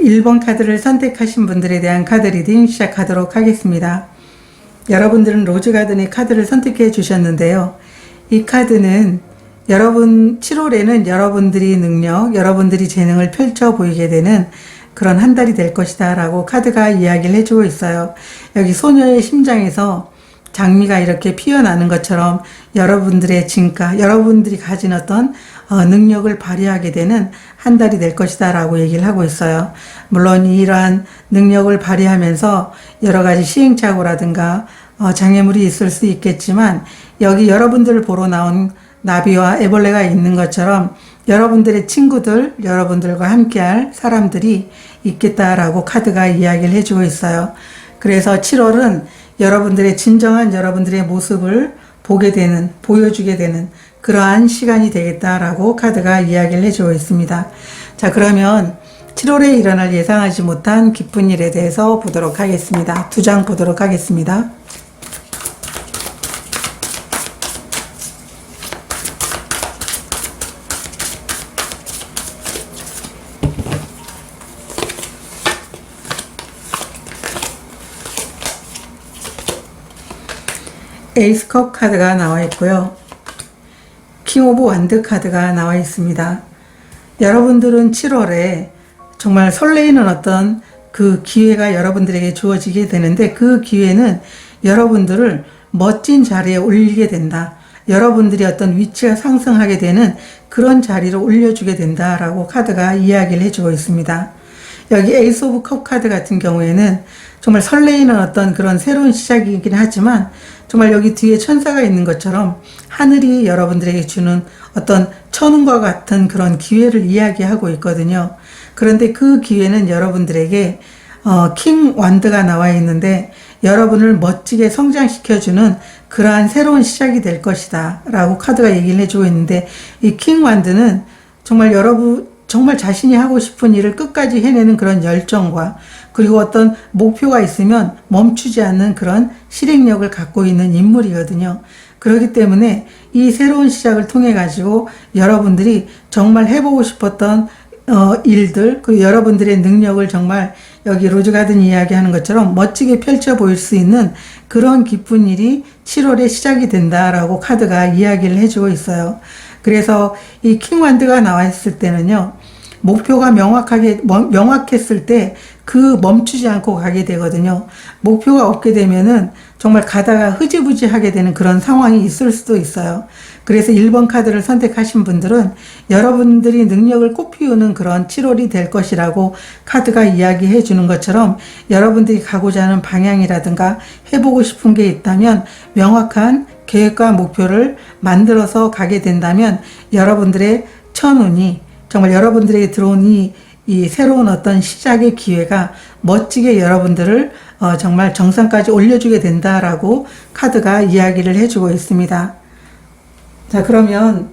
1번 카드를 선택하신 분들에 대한 카드 리딩 시작하도록 하겠습니다. 여러분들은 로즈가든의 카드를 선택해 주셨는데요. 이 카드는 7월에는 여러분들이 능력, 여러분들이 재능을 펼쳐 보이게 되는 그런 한 달이 될 것이다 라고 카드가 이야기를 해주고 있어요. 여기 소녀의 심장에서 장미가 이렇게 피어나는 것처럼 여러분들의 진가, 여러분들이 가진 어떤 능력을 발휘하게 되는 한 달이 될 것이다 라고 얘기를 하고 있어요. 물론 이러한 능력을 발휘하면서 여러 가지 시행착오라든가 장애물이 있을 수 있겠지만, 여기 여러분들을 보러 나온 나비와 애벌레가 있는 것처럼 여러분들의 친구들, 여러분들과 함께할 사람들이 있겠다라고 카드가 이야기를 해주고 있어요. 그래서 7월은 여러분들의 진정한 여러분들의 모습을 보게 되는, 보여주게 되는 그러한 시간이 되겠다라고 카드가 이야기를 해주고 있습니다. 자, 그러면 7월에 일어날 예상하지 못한 기쁜 일에 대해서 보도록 하겠습니다. 2장 보도록 하겠습니다. 에이스 컵 카드가 나와 있고요. 킹 오브 완드 카드가 나와 있습니다. 여러분들은 7월에 정말 설레이는 어떤 그 기회가 여러분들에게 주어지게 되는데, 그 기회는 여러분들을 멋진 자리에 올리게 된다. 여러분들이 어떤 위치가 상승하게 되는 그런 자리로 올려주게 된다라고 카드가 이야기를 해주고 있습니다. 여기 에이스 오브 컵 카드 같은 경우에는 정말 설레이는 어떤 그런 새로운 시작이긴 하지만, 정말 여기 뒤에 천사가 있는 것처럼 하늘이 여러분들에게 주는 어떤 천운과 같은 그런 기회를 이야기하고 있거든요. 그런데 그 기회는 여러분들에게 킹 완드가 나와 있는데, 여러분을 멋지게 성장시켜주는 그러한 새로운 시작이 될 것이다 라고 카드가 얘기를 해주고 있는데, 이 킹 완드는 정말 정말 자신이 하고 싶은 일을 끝까지 해내는 그런 열정과, 그리고 어떤 목표가 있으면 멈추지 않는 그런 실행력을 갖고 있는 인물이거든요. 그렇기 때문에 이 새로운 시작을 통해 가지고 여러분들이 정말 해보고 싶었던 일들, 그리고 여러분들의 능력을 정말 여기 로즈가든 이야기하는 것처럼 멋지게 펼쳐 보일 수 있는 그런 기쁜 일이 7월에 시작이 된다라고 카드가 이야기를 해주고 있어요. 그래서 이 킹완드가 나왔을 때는요, 목표가 명확했을 때 그 멈추지 않고 가게 되거든요. 목표가 없게 되면은 정말 가다가 흐지부지하게 되는 그런 상황이 있을 수도 있어요. 그래서 1번 카드를 선택하신 분들은 여러분들이 능력을 꽃피우는 그런 7월이 될 것이라고 카드가 이야기해 주는 것처럼, 여러분들이 가고자 하는 방향이라든가 해보고 싶은 게 있다면 명확한 계획과 목표를 만들어서 가게 된다면 여러분들의 천운이, 정말 여러분들에게 들어온 이 새로운 어떤 시작의 기회가 멋지게 여러분들을 정말 정상까지 올려주게 된다라고 카드가 이야기를 해주고 있습니다. 자, 그러면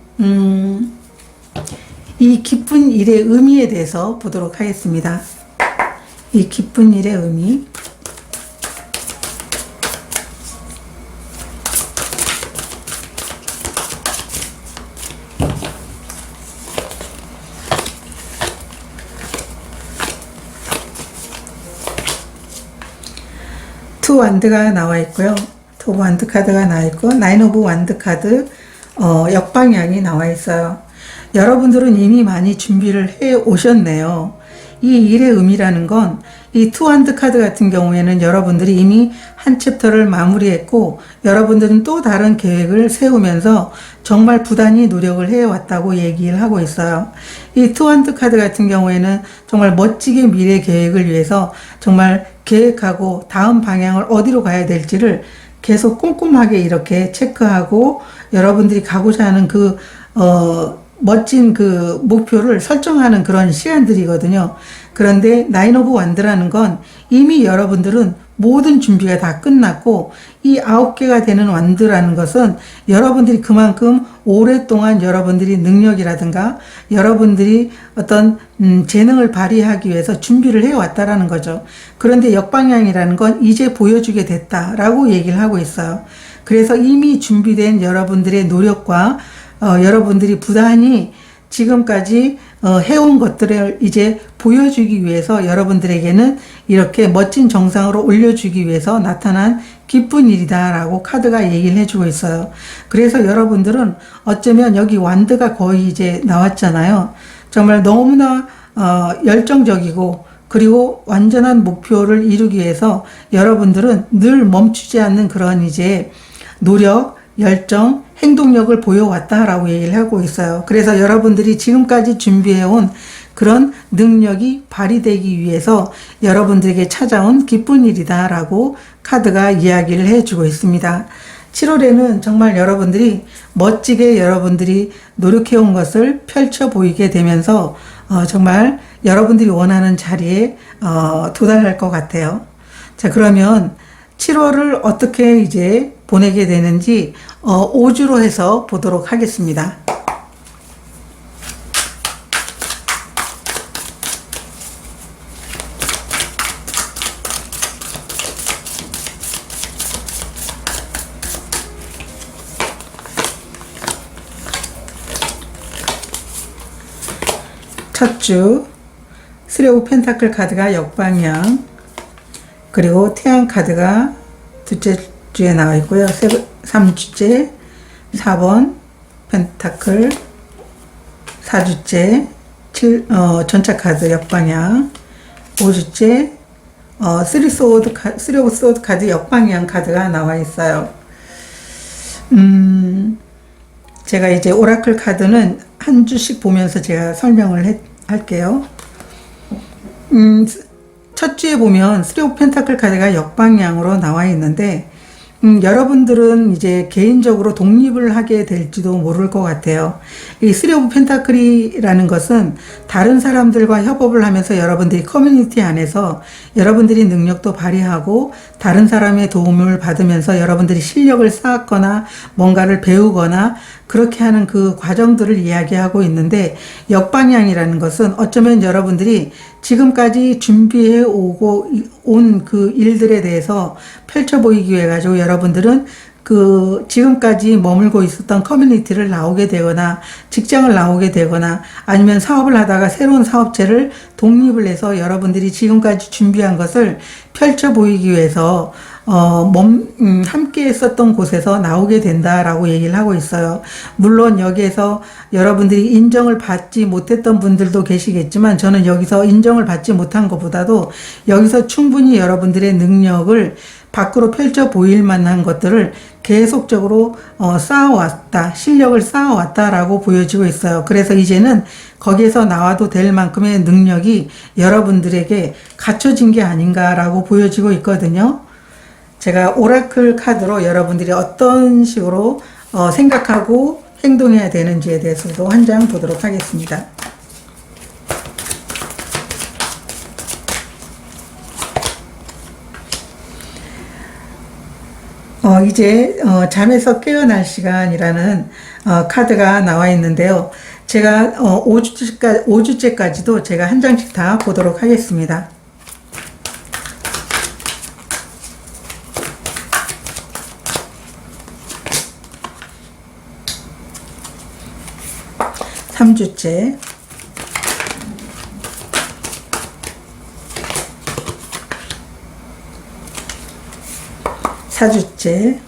이 기쁜 일의 의미에 대해서 보도록 하겠습니다. 이 기쁜 일의 의미. 투 완드가 나와 있고요. 투 완드 카드가 나와 있고, 나인 오브 완드 카드 역방향이 나와 있어요. 여러분들은 이미 많이 준비를 해 오셨네요. 이 일의 의미라는 건, 이 투 완드 카드 같은 경우에는 여러분들이 이미 한 챕터를 마무리했고, 여러분들은 또 다른 계획을 세우면서 정말 부단히 노력을 해왔다고 얘기를 하고 있어요. 이 투 완드 카드 같은 경우에는 정말 멋지게 미래 계획을 위해서 정말 계획하고 다음 방향을 어디로 가야 될지를 계속 꼼꼼하게 이렇게 체크하고, 여러분들이 가고자 하는 그 멋진 그 목표를 설정하는 그런 시간들이거든요. 그런데 나인 오브 완드라는 건 이미 여러분들은 모든 준비가 다 끝났고, 이 9개가 되는 완드라는 것은 여러분들이 그만큼 오랫동안 여러분들이 능력이라든가 여러분들이 어떤 재능을 발휘하기 위해서 준비를 해왔다라는 거죠. 그런데 역방향이라는 건 이제 보여주게 됐다라고 얘기를 하고 있어요. 그래서 이미 준비된 여러분들의 노력과 여러분들이 부단히 지금까지 해온 것들을 이제 보여주기 위해서 여러분들에게는 이렇게 멋진 정상으로 올려주기 위해서 나타난 기쁜 일이다 라고 카드가 얘기를 해주고 있어요. 그래서 여러분들은 어쩌면 여기 완드가 거의 이제 나왔잖아요. 정말 너무나 열정적이고 그리고 완전한 목표를 이루기 위해서 여러분들은 늘 멈추지 않는 그런 이제 노력, 열정, 행동력을 보여왔다라고 얘기를 하고 있어요. 그래서 여러분들이 지금까지 준비해온 그런 능력이 발휘되기 위해서 여러분들에게 찾아온 기쁜 일이다라고 카드가 이야기를 해주고 있습니다. 7월에는 정말 여러분들이 멋지게 여러분들이 노력해온 것을 펼쳐 보이게 되면서 정말 여러분들이 원하는 자리에 도달할 것 같아요. 자, 그러면 7월을 어떻게 이제 보내게 되는지 5주로 해서 보도록 하겠습니다. 첫 주 쓰리 오브 펜타클 카드가 역방향, 그리고 태양 카드가 둘째 주에 나와 있고요. 3주째 4번 펜타클, 4주째 전차 카드 역방향, 5주째 3 오브 소드 카드 역방향 카드가 나와 있어요. 제가 이제 오라클 카드는 한 주씩 보면서 제가 설명을 할게요. 첫 주에 보면 3 오브 펜타클 카드가 역방향으로 나와 있는데 여러분들은 이제 개인적으로 독립을 하게 될지도 모를 것 같아요. 이 3 오브 펜타클이라는 것은 다른 사람들과 협업을 하면서 여러분들이 커뮤니티 안에서 여러분들이 능력도 발휘하고 다른 사람의 도움을 받으면서 여러분들이 실력을 쌓거나 뭔가를 배우거나 그렇게 하는 그 과정들을 이야기하고 있는데, 역방향이라는 것은 어쩌면 여러분들이 지금까지 준비해 오고 온 그 일들에 대해서 펼쳐 보이기 위해 가지고 여러분들은 그 지금까지 머물고 있었던 커뮤니티를 나오게 되거나 직장을 나오게 되거나 아니면 사업을 하다가 새로운 사업체를 독립을 해서 여러분들이 지금까지 준비한 것을 펼쳐 보이기 위해서 함께 했었던 곳에서 나오게 된다라고 얘기를 하고 있어요. 물론 여기에서 여러분들이 인정을 받지 못했던 분들도 계시겠지만 저는 여기서 인정을 받지 못한 것보다도 여기서 충분히 여러분들의 능력을 밖으로 펼쳐 보일 만한 것들을 계속적으로 쌓아왔다, 실력을 쌓아왔다라고 보여지고 있어요. 그래서 이제는 거기에서 나와도 될 만큼의 능력이 여러분들에게 갖춰진 게 아닌가라고 보여지고 있거든요. 제가 오라클 카드로 여러분들이 어떤 식으로 생각하고 행동해야 되는지에 대해서도 한 장 보도록 하겠습니다. 이제 잠에서 깨어날 시간이라는 카드가 나와 있는데요. 제가 5주째까지도 제가 한 장씩 다 보도록 하겠습니다. (3주째) 4주째,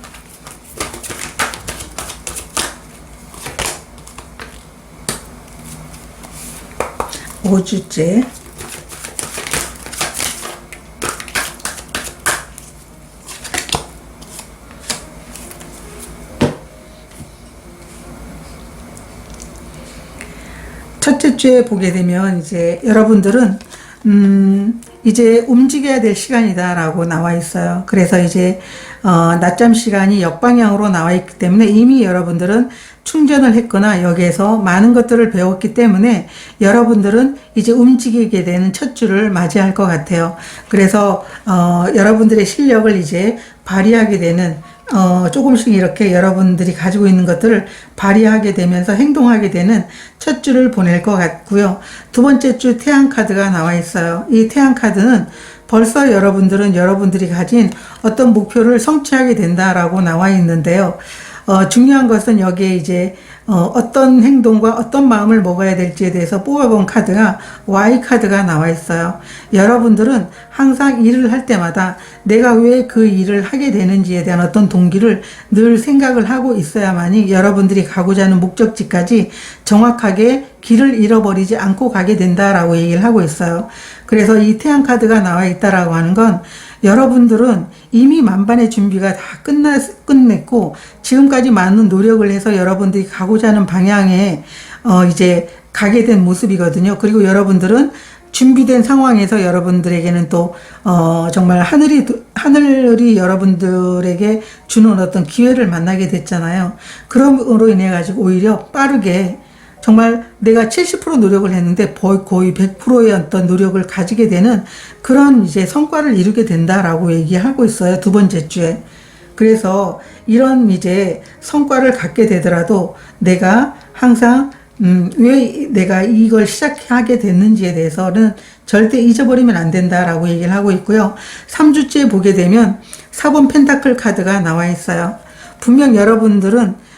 5주째, 1째 주에 보게 되면 이제 여러분들은 이제 움직여야 될 시간이다라고 나와 있어요. 그래서 이제 낮잠 시간이 역방향으로 나와 있기 때문에 이미 여러분들은 충전을 했거나 여기에서 많은 것들을 배웠기 때문에 여러분들은 이제 움직이게 되는 첫 주를 맞이할 것 같아요. 그래서 여러분들의 실력을 이제 발휘하게 되는 조금씩 이렇게 여러분들이 가지고 있는 것들을 발휘하게 되면서 행동하게 되는 첫 주를 보낼 것 같고요. 두 번째 주 태양 카드가 나와 있어요. 이 태양 카드는 벌써 여러분들은 여러분들이 가진 어떤 목표를 성취하게 된다라고 나와 있는데요. 중요한 것은 여기에 이제 어떤 행동과 어떤 마음을 먹어야 될지에 대해서 뽑아본 카드가 Y 카드가 나와 있어요. 여러분들은 항상 일을 할 때마다 내가 왜 그 일을 하게 되는지에 대한 어떤 동기를 늘 생각을 하고 있어야만이 여러분들이 가고자 하는 목적지까지 정확하게 길을 잃어버리지 않고 가게 된다라고 얘기를 하고 있어요. 그래서 이 태양 카드가 나와 있다라고 하는 건 여러분들은 이미 만반의 준비가 다 끝냈고 지금까지 많은 노력을 해서 여러분들이 가고자 하는 방향에 이제 가게 된 모습이거든요. 그리고 여러분들은 준비된 상황에서 여러분들에게는 또 정말 하늘이 여러분들에게 주는 어떤 기회를 만나게 됐잖아요. 그럼으로 인해 가지고 오히려 빠르게 정말 내가 70% 노력을 했는데 거의 100%의 어떤 노력을 가지게 되는 그런 이제 성과를 이루게 된다라고 얘기하고 있어요. 두 번째 주에. 그래서 이런 이제 성과를 갖게 되더라도 내가 항상 왜 내가 이걸 시작하게 됐는지에 대해서는 절대 잊어버리면 안 된다라고 얘기를 하고 있고요. 3주째 보게 되면 4번 펜타클 카드가 나와 있어요. 분명 여러분들은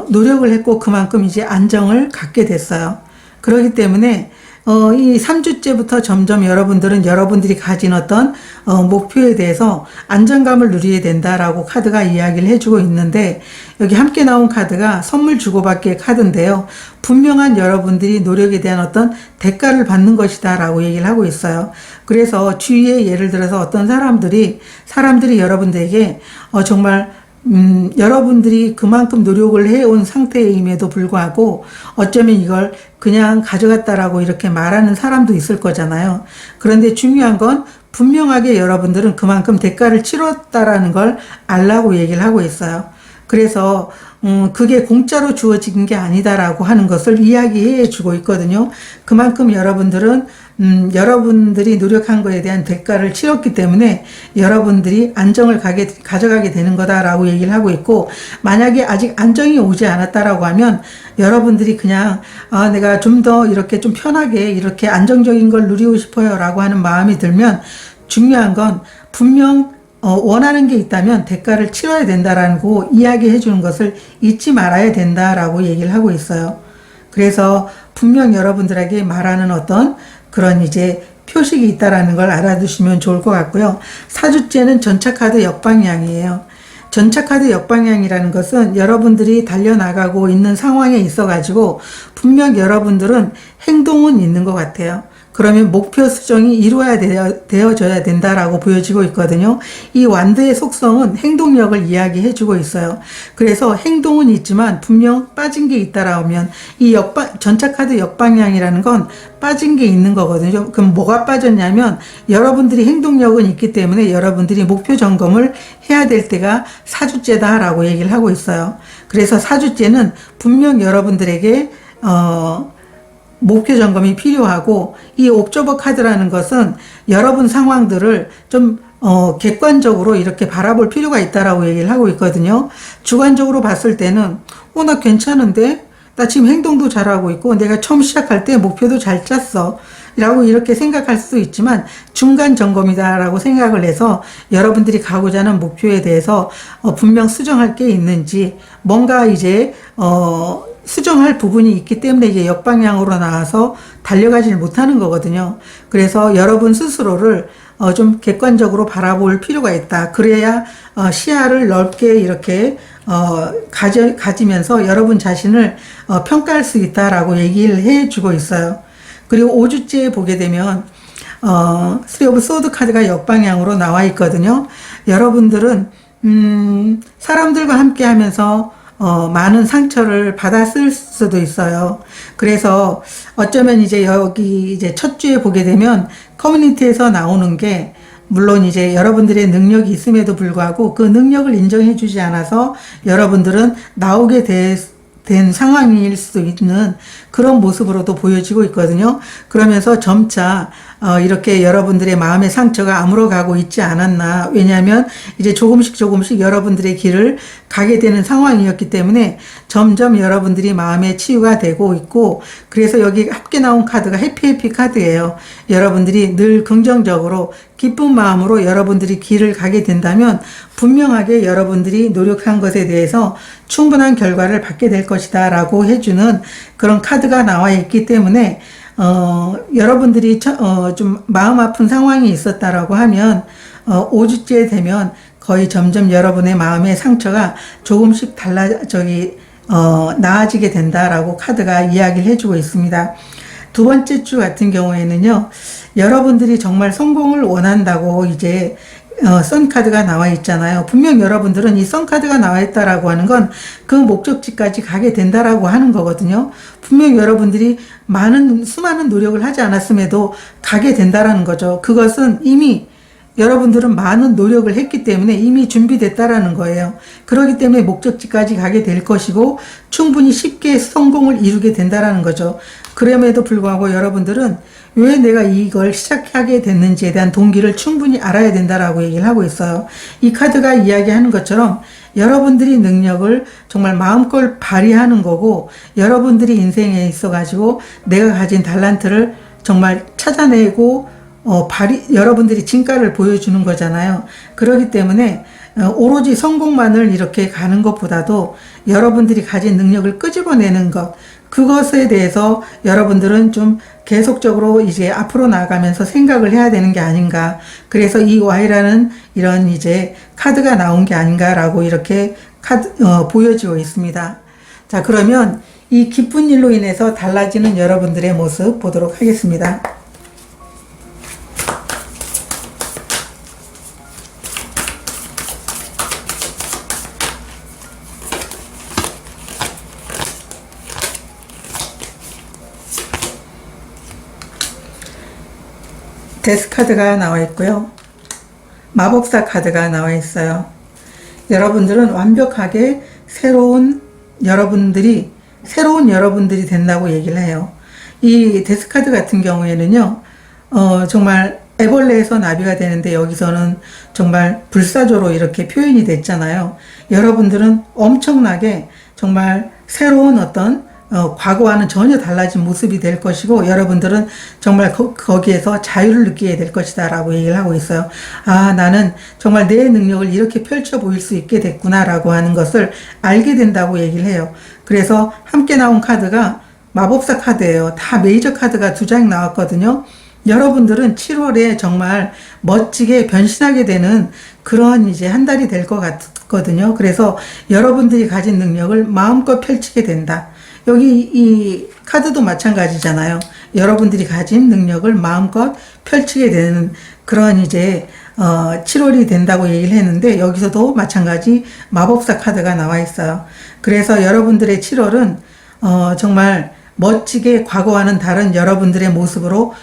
노력을 했고 그만큼 이제 안정을 갖게 됐어요. 그렇기 때문에 이 3주째부터 점점 여러분들은 여러분들이 가진 어떤 목표에 대해서 안정감을 누리게 된다라고 카드가 이야기를 해주고 있는데 여기 함께 나온 카드가 선물 주고받기의 카드인데요. 분명한 여러분들이 노력에 대한 어떤 대가를 받는 것이다 라고 얘기를 하고 있어요. 그래서 주위에 예를 들어서 어떤 사람들이 여러분들에게 정말 여러분들이 그만큼 노력을 해온 상태임에도 불구하고 어쩌면 이걸 그냥 가져갔다라고 이렇게 말하는 사람도 있을 거잖아요. 그런데 중요한 건 분명하게 여러분들은 그만큼 대가를 치렀다라는 걸 알라고 얘기를 하고 있어요. 그래서 그게 공짜로 주어진 게 아니다라고 하는 것을 이야기해 주고 있거든요. 그만큼 여러분들은 여러분들이 노력한 거에 대한 대가를 치렀기 때문에 여러분들이 안정을 가져가게 되는 거다라고 얘기를 하고 있고, 만약에 아직 안정이 오지 않았다라고 하면 여러분들이 그냥 내가 좀 더 이렇게 좀 편하게 이렇게 안정적인 걸 누리고 싶어요 라고 하는 마음이 들면, 중요한 건 분명 원하는 게 있다면 대가를 치러야 된다라는 거 이야기해 주는 것을 잊지 말아야 된다라고 얘기를 하고 있어요. 그래서 분명 여러분들에게 말하는 어떤 그런 이제 표식이 있다라는 걸 알아두시면 좋을 것 같고요. 4주째는 전차카드 역방향이에요. 전차카드 역방향이라는 것은 여러분들이 달려나가고 있는 상황에 있어가지고 분명 여러분들은 행동은 있는 것 같아요. 그러면 목표 수정이 되어져야 된다라고 보여지고 있거든요. 이 완드의 속성은 행동력을 이야기해주고 있어요. 그래서 행동은 있지만 분명 빠진 게 있다라면 이 전차카드 역방향이라는 건 빠진 게 있는 거거든요. 그럼 뭐가 빠졌냐면 여러분들이 행동력은 있기 때문에 여러분들이 목표 점검을 해야 될 때가 4주째다라고 얘기를 하고 있어요. 그래서 4주째는 분명 여러분들에게 목표 점검이 필요하고, 이 옵저버 카드라는 것은 여러분 상황들을 좀 객관적으로 이렇게 바라볼 필요가 있다라고 얘기를 하고 있거든요. 주관적으로 봤을 때는 나 괜찮은데? 나 지금 행동도 잘하고 있고 내가 처음 시작할 때 목표도 잘 짰어 라고 이렇게 생각할 수도 있지만, 중간 점검이다 라고 생각을 해서 여러분들이 가고자 하는 목표에 대해서 분명 수정할 게 있는지, 뭔가 이제 수정할 부분이 있기 때문에 이제 역방향으로 나와서 달려가질 못하는 거거든요. 그래서 여러분 스스로를 좀 객관적으로 바라볼 필요가 있다. 그래야 시야를 넓게 이렇게 가지면서 여러분 자신을 평가할 수 있다라고 얘기를 해주고 있어요. 그리고 5주째에 보게 되면 쓰리 오브 소드 카드가 역방향으로 나와 있거든요. 여러분들은 사람들과 함께 하면서 많은 상처를 받았을 수도 있어요. 그래서 어쩌면 이제 여기 이제 첫 주에 보게 되면 커뮤니티에서 나오는 게, 물론 이제 여러분들의 능력이 있음에도 불구하고 그 능력을 인정해 주지 않아서 여러분들은 나오게 된 상황일 수도 있는 그런 모습으로도 보여지고 있거든요. 그러면서 점차 이렇게 여러분들의 마음의 상처가 아물어가고 있지 않았나. 왜냐하면 이제 조금씩 여러분들의 길을 가게 되는 상황이었기 때문에 점점 여러분들이 마음의 치유가 되고 있고, 그래서 여기 함께 나온 카드가 해피 카드예요. 여러분들이 늘 긍정적으로 기쁜 마음으로 여러분들이 길을 가게 된다면 분명하게 여러분들이 노력한 것에 대해서 충분한 결과를 받게 될 것이다 라고 해주는 그런 카드가 나와 있기 때문에 여러분들이 좀 마음 아픈 상황이 있었다라고 하면 5주째 되면 거의 점점 여러분의 마음의 상처가 조금씩 나아지게 된다라고 카드가 이야기를 해주고 있습니다. 두 번째 주 같은 경우에는요, 여러분들이 정말 성공을 원한다고 이제 선카드가 나와 있잖아요. 분명 여러분들은 이 선카드가 나와 있다라고 하는 건 그 목적지까지 가게 된다라고 하는 거거든요. 분명 여러분들이 수많은 노력을 하지 않았음에도 가게 된다라는 거죠. 그것은 이미 여러분들은 많은 노력을 했기 때문에 이미 준비됐다라는 거예요. 그렇기 때문에 목적지까지 가게 될 것이고 충분히 쉽게 성공을 이루게 된다라는 거죠. 그럼에도 불구하고 여러분들은 왜 내가 이걸 시작하게 됐는지에 대한 동기를 충분히 알아야 된다라고 얘기를 하고 있어요. 이 카드가 이야기하는 것처럼 여러분들이 능력을 정말 마음껏 발휘하는 거고, 여러분들이 인생에 있어가지고 내가 가진 달란트를 정말 찾아내고 여러분들이 진가를 보여주는 거잖아요. 그렇기 때문에 오로지 성공만을 이렇게 가는 것보다도 여러분들이 가진 능력을 끄집어내는 것, 그것에 대해서 여러분들은 좀 계속적으로 이제 앞으로 나아가면서 생각을 해야 되는 게 아닌가. 그래서 이 Y라는 이런 이제 카드가 나온 게 아닌가라고 이렇게 보여지고 있습니다. 자, 그러면 이 기쁜 일로 인해서 달라지는 여러분들의 모습 보도록 하겠습니다. 데스 카드가 나와 있고요. 마법사 카드가 나와 있어요. 여러분들은 완벽하게 새로운 여러분들이 된다고 얘기를 해요. 이 데스 카드 같은 경우에는요, 정말 애벌레에서 나비가 되는데 여기서는 정말 불사조로 이렇게 표현이 됐잖아요. 여러분들은 엄청나게 정말 새로운 어떤 과거와는 전혀 달라진 모습이 될 것이고, 여러분들은 정말 거기에서 자유를 느끼게 될 것이다 라고 얘기를 하고 있어요. 아, 나는 정말 내 능력을 이렇게 펼쳐 보일 수 있게 됐구나 라고 하는 것을 알게 된다고 얘기를 해요. 그래서 함께 나온 카드가 마법사 카드예요. 다 메이저 카드가 2장 나왔거든요. 여러분들은 7월에 정말 멋지게 변신하게 되는 그런 이제 한 달이 될 것 같거든요. 그래서 여러분들이 가진 능력을 마음껏 펼치게 된다. 여기 이 카드도 마찬가지잖아요. 여러분들이 가진 능력을 마음껏 펼치게 되는 그런 이제 7월이 된다고 얘기를 했는데, 여기서도 마찬가지 마법사 카드가 나와 있어요. 그래서 여러분들의 7월은 정말 멋지게 과거와는 다른 여러분들의 모습으로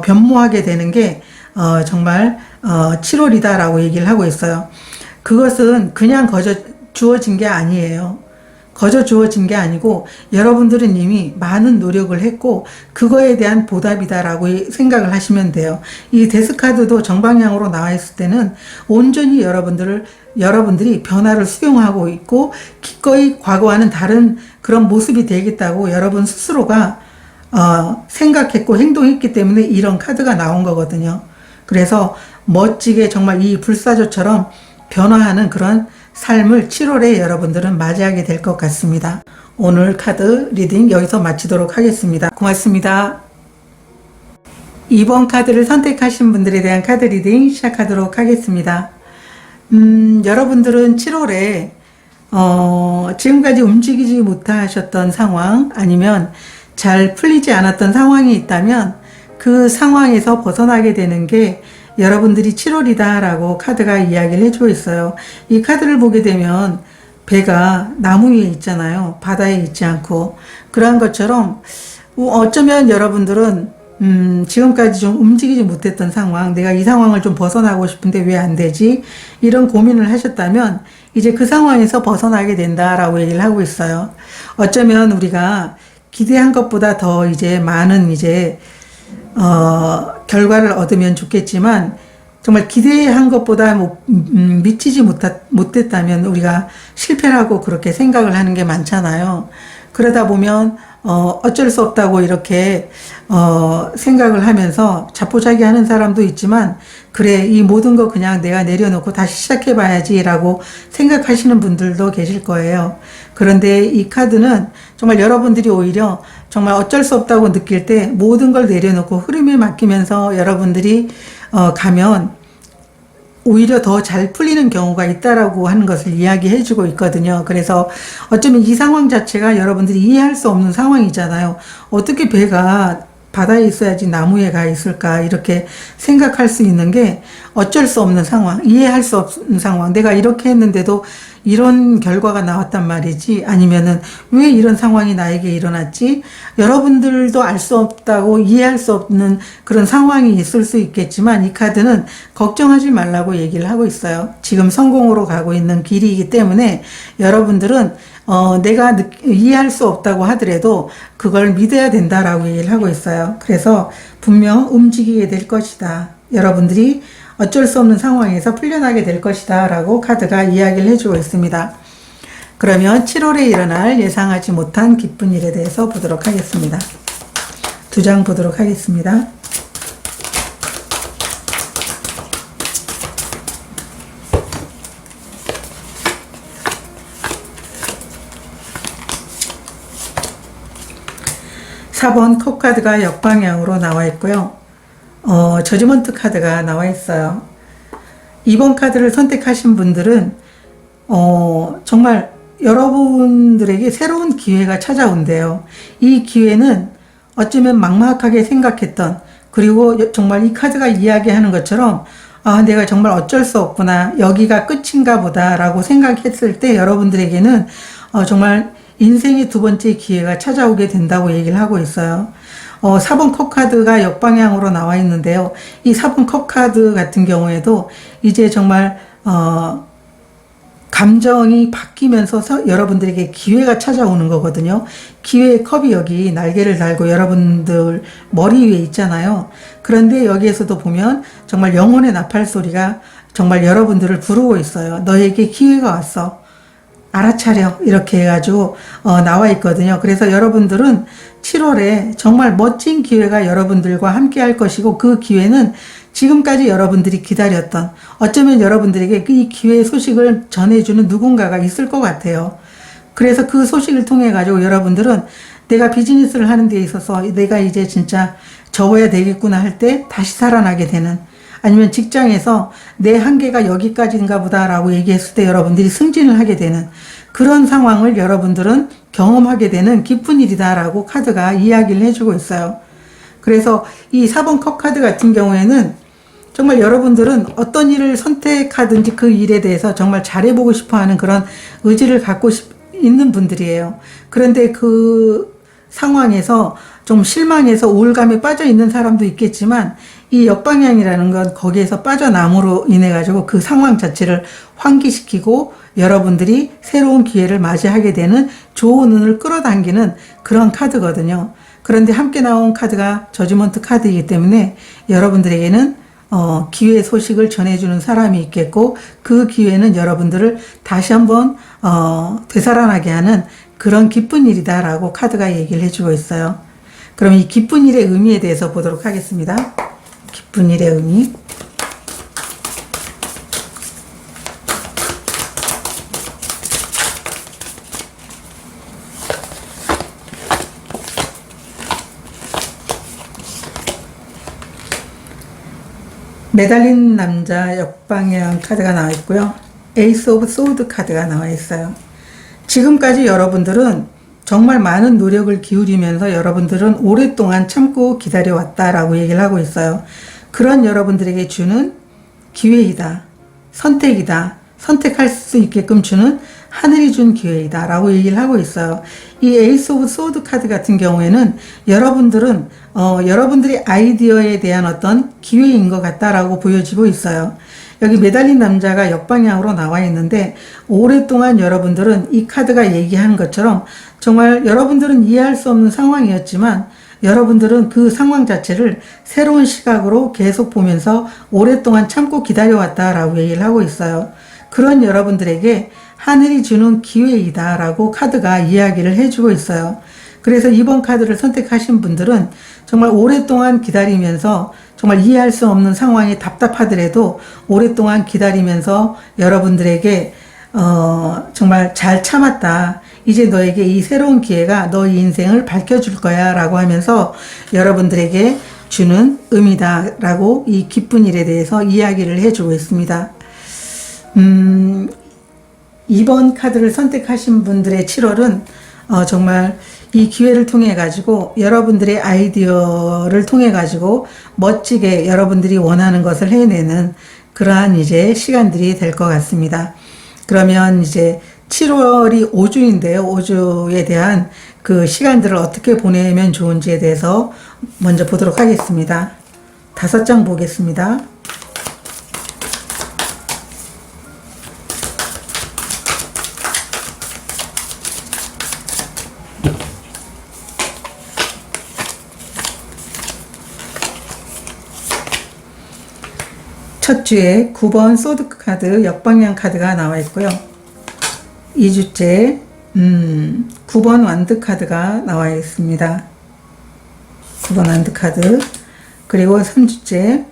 변모하게 되는 게 정말 7월이다 라고 얘기를 하고 있어요. 그것은 그냥 거저 주어진 게 아니에요. 거저 주어진 게 아니고 여러분들은 이미 많은 노력을 했고 그거에 대한 보답이다라고 생각을 하시면 돼요. 이 데스카드도 정방향으로 나와 있을 때는 온전히 여러분들이 변화를 수용하고 있고 기꺼이 과거와는 다른 그런 모습이 되겠다고 여러분 스스로가 생각했고 행동했기 때문에 이런 카드가 나온 거거든요. 그래서 멋지게 정말 이 불사조처럼 변화하는 그런 삶을 7월에 여러분들은 맞이하게 될 것 같습니다. 오늘 카드 리딩 여기서 마치도록 하겠습니다. 고맙습니다. 2번 카드를 선택하신 분들에 대한 카드 리딩 시작하도록 하겠습니다. 여러분들은 7월에 지금까지 움직이지 못하셨던 상황, 아니면 잘 풀리지 않았던 상황이 있다면 그 상황에서 벗어나게 되는 게 여러분들이 7월이다 라고 카드가 이야기를 해주고 있어요. 이 카드를 보게 되면 배가 나무 위에 있잖아요. 바다에 있지 않고. 그러한 것처럼 어쩌면 여러분들은 지금까지 좀 움직이지 못했던 상황, 내가 이 상황을 좀 벗어나고 싶은데 왜 안 되지? 이런 고민을 하셨다면 이제 그 상황에서 벗어나게 된다라고 얘기를 하고 있어요. 어쩌면 우리가 기대한 것보다 더 이제 많은 이제 결과를 얻으면 좋겠지만 정말 기대한 것보다 미치지 못했다면 우리가 실패라고 그렇게 생각을 하는 게 많잖아요. 그러다 보면 어쩔 수 없다고 이렇게 생각을 하면서 자포자기하는 사람도 있지만, 그래 이 모든 거 그냥 내가 내려놓고 다시 시작해봐야지 라고 생각하시는 분들도 계실 거예요. 그런데 이 카드는 정말 여러분들이 오히려 정말 어쩔 수 없다고 느낄 때 모든 걸 내려놓고 흐름에 맡기면서 여러분들이 가면 오히려 더 잘 풀리는 경우가 있다라고 하는 것을 이야기해 주고 있거든요. 그래서 어쩌면 이 상황 자체가 여러분들이 이해할 수 없는 상황이잖아요. 어떻게 배가 바다에 있어야지 나무에 가 있을까, 이렇게 생각할 수 있는 게 어쩔 수 없는 상황, 이해할 수 없는 상황. 내가 이렇게 했는데도 이런 결과가 나왔단 말이지, 아니면은 왜 이런 상황이 나에게 일어났지, 여러분들도 알 수 없다고 이해할 수 없는 그런 상황이 있을 수 있겠지만, 이 카드는 걱정하지 말라고 얘기를 하고 있어요. 지금 성공으로 가고 있는 길이기 때문에 여러분들은 내가 이해할 수 없다고 하더라도 그걸 믿어야 된다라고 얘기를 하고 있어요. 그래서 분명 움직이게 될 것이다. 여러분들이 어쩔 수 없는 상황에서 풀려나게 될 것이다 라고 카드가 이야기를 해주고 있습니다. 그러면 7월에 일어날 예상하지 못한 기쁜 일에 대해서 보도록 하겠습니다. 두 장 보도록 하겠습니다. (4번) 컵 카드가 역방향으로 나와 있고요. 저지먼트 카드가 나와 있어요. 2번 카드를 선택하신 분들은 정말 여러분들에게 새로운 기회가 찾아온대요. 이 기회는 어쩌면 막막하게 생각했던, 그리고 정말 이 카드가 이야기하는 것처럼 내가 정말 어쩔 수 없구나, 여기가 끝인가 보다 라고 생각했을 때 여러분들에게는 정말 인생의 두 번째 기회가 찾아오게 된다고 얘기를 하고 있어요. 4번 컵 카드가 역방향으로 나와 있는데요. 이 4번 컵 카드 같은 경우에도 이제 정말 감정이 바뀌면서 여러분들에게 기회가 찾아오는 거거든요. 기회의 컵이 여기 날개를 달고 여러분들 머리 위에 있잖아요. 그런데 여기에서도 보면 정말 영혼의 나팔 소리가 정말 여러분들을 부르고 있어요. 너에게 기회가 왔어, 알아차려, 이렇게 해가지고 나와 있거든요. 그래서 여러분들은 7월에 정말 멋진 기회가 여러분들과 함께 할 것이고, 그 기회는 지금까지 여러분들이 기다렸던, 어쩌면 여러분들에게 이 기회의 소식을 전해주는 누군가가 있을 것 같아요. 그래서 그 소식을 통해 가지고 여러분들은 내가 비즈니스를 하는 데 있어서 내가 이제 진짜 접어야 되겠구나 할 때 다시 살아나게 되는, 아니면 직장에서 내 한계가 여기까지인가 보다 라고 얘기했을 때 여러분들이 승진을 하게 되는 그런 상황을 여러분들은 경험하게 되는 기쁜 일이다 라고 카드가 이야기를 해주고 있어요. 그래서 이 4번 컵 카드 같은 경우에는 정말 여러분들은 어떤 일을 선택하든지 그 일에 대해서 정말 잘해보고 싶어 하는 그런 의지를 갖고 있는 분들이에요. 그런데 그 상황에서 좀 실망해서 우울감에 빠져 있는 사람도 있겠지만, 이 역방향이라는 건 거기에서 빠져남으로 인해 가지고 그 상황 자체를 환기시키고 여러분들이 새로운 기회를 맞이하게 되는 좋은 운을 끌어당기는 그런 카드거든요. 그런데 함께 나온 카드가 저지먼트 카드이기 때문에 여러분들에게는 기회 소식을 전해주는 사람이 있겠고, 그 기회는 여러분들을 다시 한번 되살아나게 하는 그런 기쁜 일이다 라고 카드가 얘기를 해주고 있어요. 그럼 이 기쁜 일의 의미에 대해서 보도록 하겠습니다. 기쁜 일의 의미. 매달린 남자 역방향 카드가 나와 있고요. 에이스 오브 소드 카드가 나와 있어요. 지금까지 여러분들은 정말 많은 노력을 기울이면서 여러분들은 오랫동안 참고 기다려왔다라고 얘기를 하고 있어요. 그런 여러분들에게 주는 기회이다, 선택이다, 선택할 수 있게끔 주는 하늘이 준 기회이다 라고 얘기를 하고 있어요. 이 에이스 오브 소드 카드 같은 경우에는 여러분들은 여러분들의 아이디어에 대한 어떤 기회인 것 같다라고 보여지고 있어요. 여기 매달린 남자가 역방향으로 나와 있는데, 오랫동안 여러분들은 이 카드가 얘기하는 것처럼 정말 여러분들은 이해할 수 없는 상황이었지만 여러분들은 그 상황 자체를 새로운 시각으로 계속 보면서 오랫동안 참고 기다려왔다라고 얘기를 하고 있어요. 그런 여러분들에게 하늘이 주는 기회이다라고 카드가 이야기를 해주고 있어요. 그래서 이번 카드를 선택하신 분들은 정말 오랫동안 기다리면서 정말 이해할 수 없는 상황이 답답하더라도 오랫동안 기다리면서 여러분들에게 정말 잘 참았다. 이제 너에게 이 새로운 기회가 너의 인생을 밝혀줄 거야 라고 하면서 여러분들에게 주는 의미다 라고 이 기쁜 일에 대해서 이야기를 해주고 있습니다. 이번 카드를 선택하신 분들의 7월은 정말 이 기회를 통해 가지고 여러분들의 아이디어를 통해 가지고 멋지게 여러분들이 원하는 것을 해내는 그러한 이제 시간들이 될 것 같습니다. 그러면 이제 7월이 5주인데요. 5주에 대한 그 시간들을 어떻게 보내면 좋은지에 대해서 먼저 보도록 하겠습니다. 5장 보겠습니다. 첫 주에 9번 소드 카드 역방향 카드가 나와 있고요. 2주째 9번 완드 카드가 나와 있습니다. 9번 완드 카드. 그리고 3주째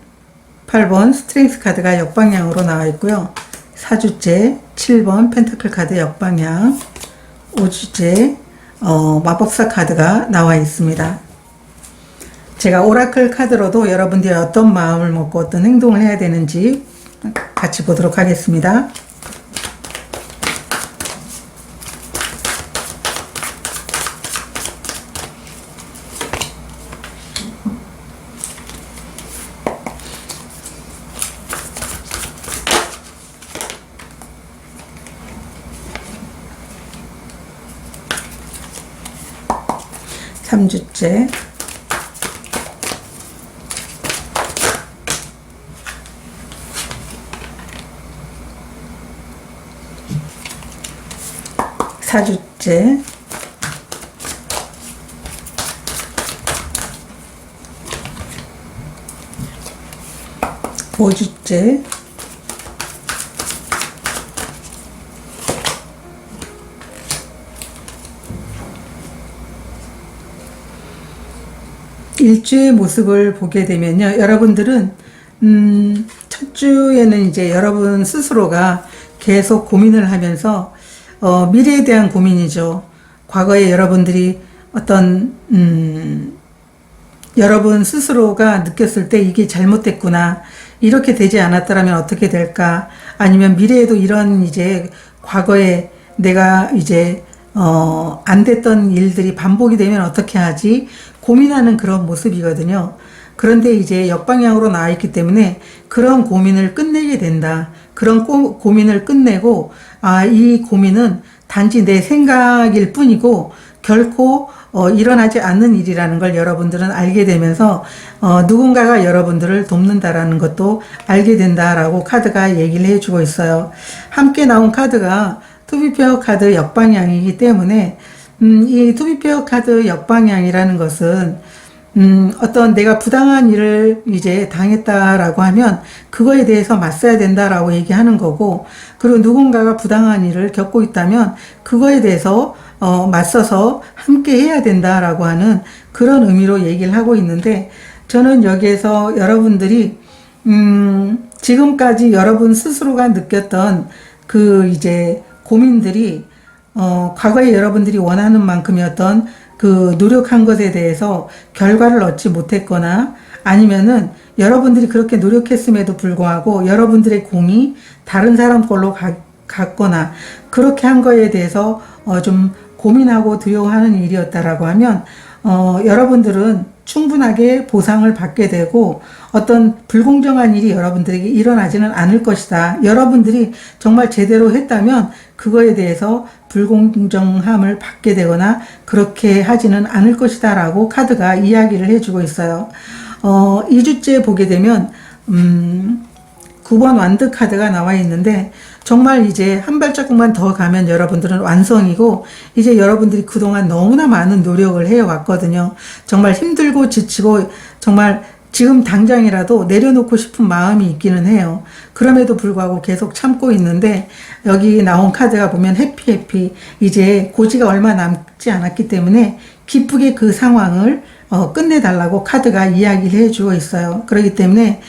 8번 스트렝스 카드가 역방향으로 나와 있고요. 4주째 7번 펜타클 카드 역방향. 5주째 마법사 카드가 나와 있습니다. 제가 오라클 카드로도 여러분들이 어떤 마음을 먹고 어떤 행동을 해야 되는지 같이 보도록 하겠습니다. 삼 주째 4주째 5주째 1주의 모습을 보게 되면요. 여러분들은 첫 주에는 이제 여러분 스스로가 계속 고민을 하면서 미래에 대한 고민이죠. 과거에 여러분들이 어떤 여러분 스스로가 느꼈을 때 이게 잘못됐구나. 이렇게 되지 않았더라면 어떻게 될까? 아니면 미래에도 이런 이제 과거에 내가 이제 안 됐던 일들이 반복이 되면 어떻게 하지? 고민하는 그런 모습이거든요. 그런데 이제 역방향으로 나와 있기 때문에 그런 고민을 끝내게 된다. 그런 고민을 끝내고 이 고민은 단지 내 생각일 뿐이고 결코 일어나지 않는 일이라는 걸 여러분들은 알게 되면서 누군가가 여러분들을 돕는다라는 것도 알게 된다라고 카드가 얘기를 해주고 있어요. 함께 나온 카드가 투비페어 카드 역방향이기 때문에 이 투비페어 카드 역방향이라는 것은 어떤 내가 부당한 일을 이제 당했다라고 하면 그거에 대해서 맞서야 된다라고 얘기하는 거고, 그리고 누군가가 부당한 일을 겪고 있다면 그거에 대해서 맞서서 함께 해야 된다라고 하는 그런 의미로 얘기를 하고 있는데, 저는 여기에서 여러분들이 지금까지 여러분 스스로가 느꼈던 그 이제 고민들이 과거에 여러분들이 원하는 만큼의 어떤 그 노력한 것에 대해서 결과를 얻지 못했거나, 아니면은 여러분들이 그렇게 노력했음에도 불구하고 여러분들의 공이 다른 사람 걸로 갔거나 그렇게 한 거에 대해서 좀 고민하고 두려워하는 일이었다라고 하면 여러분들은 충분하게 보상을 받게 되고 어떤 불공정한 일이 여러분들에게 일어나지는 않을 것이다. 여러분들이 정말 제대로 했다면 그거에 대해서 불공정함을 받게 되거나 그렇게 하지는 않을 것이다 라고 카드가 이야기를 해주고 있어요. 2주째 보게 되면 9번 완드 카드가 나와 있는데 정말 이제 한 발자국만 더 가면 여러분들은 완성이고 이제 여러분들이 그동안 너무나 많은 노력을 해왔거든요. 정말 힘들고 지치고 정말 지금 당장이라도 내려놓고 싶은 마음이 있기는 해요. 그럼에도 불구하고 계속 참고 있는데 여기 나온 카드가 보면 해피 이제 고지가 얼마 남지 않았기 때문에 기쁘게 그 상황을 끝내달라고 카드가 이야기를 해주고 있어요. 그렇기 때문에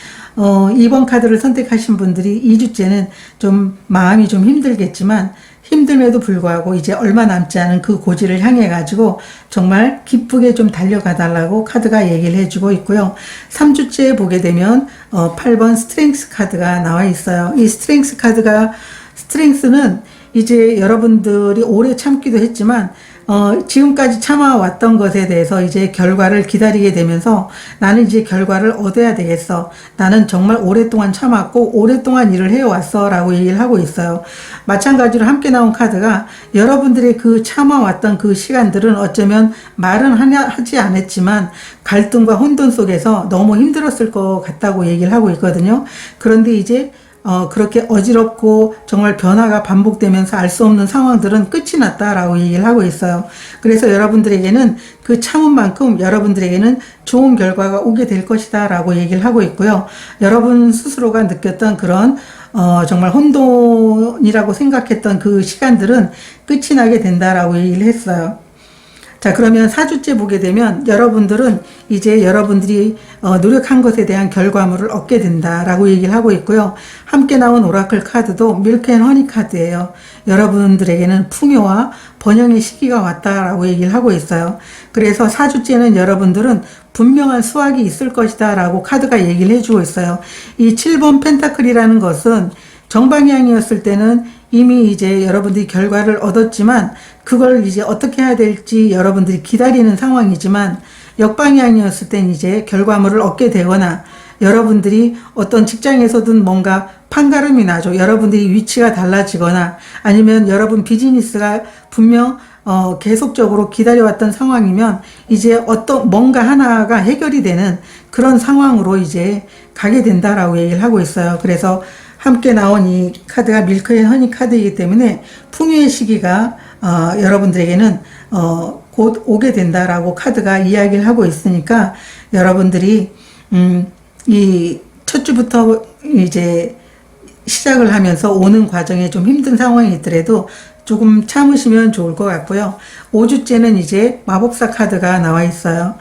이번 카드를 선택하신 분들이 2주째는 좀 마음이 좀 힘들겠지만 힘듦에도 불구하고 이제 얼마 남지 않은 그 고지를 향해 가지고 정말 기쁘게 좀 달려가 달라고 카드가 얘기를 해주고 있고요. 3주째 보게 되면 8번 스트렝스 카드가 나와 있어요. 이 스트렝스는 이제 여러분들이 오래 참기도 했지만 지금까지 참아왔던 것에 대해서 이제 결과를 기다리게 되면서 나는 이제 결과를 얻어야 되겠어. 나는 정말 오랫동안 참았고 오랫동안 일을 해왔어 라고 얘기를 하고 있어요. 마찬가지로 함께 나온 카드가 여러분들의 그 참아왔던 그 시간들은 어쩌면 말은 하지 않았지만 갈등과 혼돈 속에서 너무 힘들었을 것 같다고 얘기를 하고 있거든요. 그런데 이제 그렇게 어지럽고 정말 변화가 반복되면서 알 수 없는 상황들은 끝이 났다라고 얘기를 하고 있어요. 그래서 여러분들에게는 그 참은 만큼 여러분들에게는 좋은 결과가 오게 될 것이다 라고 얘기를 하고 있고요. 여러분 스스로가 느꼈던 그런 정말 혼돈이라고 생각했던 그 시간들은 끝이 나게 된다라고 얘기를 했어요. 자, 그러면 4주째 보게 되면 여러분들은 이제 여러분들이 노력한 것에 대한 결과물을 얻게 된다라고 얘기를 하고 있고요. 함께 나온 오라클 카드도 밀크 앤 허니 카드예요. 여러분들에게는 풍요와 번영의 시기가 왔다라고 얘기를 하고 있어요. 그래서 4주째는 여러분들은 분명한 수확이 있을 것이다 라고 카드가 얘기를 해주고 있어요. 이 7번 펜타클이라는 것은 정방향이었을 때는 이미 이제 여러분들이 결과를 얻었지만 그걸 이제 어떻게 해야 될지 여러분들이 기다리는 상황이지만 역방향이었을 땐 이제 결과물을 얻게 되거나 여러분들이 어떤 직장에서든 뭔가 판가름이 나죠. 여러분들이 위치가 달라지거나 아니면 여러분 비즈니스가 분명 계속적으로 기다려왔던 상황이면 이제 어떤 뭔가 하나가 해결이 되는 그런 상황으로 이제 가게 된다라고 얘기를 하고 있어요. 그래서 함께 나온 이 카드가 밀크 앤 허니 카드이기 때문에 풍요의 시기가 여러분들에게는 곧 오게 된다라고 카드가 이야기를 하고 있으니까 여러분들이 이 첫 주부터 이제 시작을 하면서 오는 과정에 좀 힘든 상황이 있더라도 조금 참으시면 좋을 것 같고요. 5주째는 이제 마법사 카드가 나와 있어요.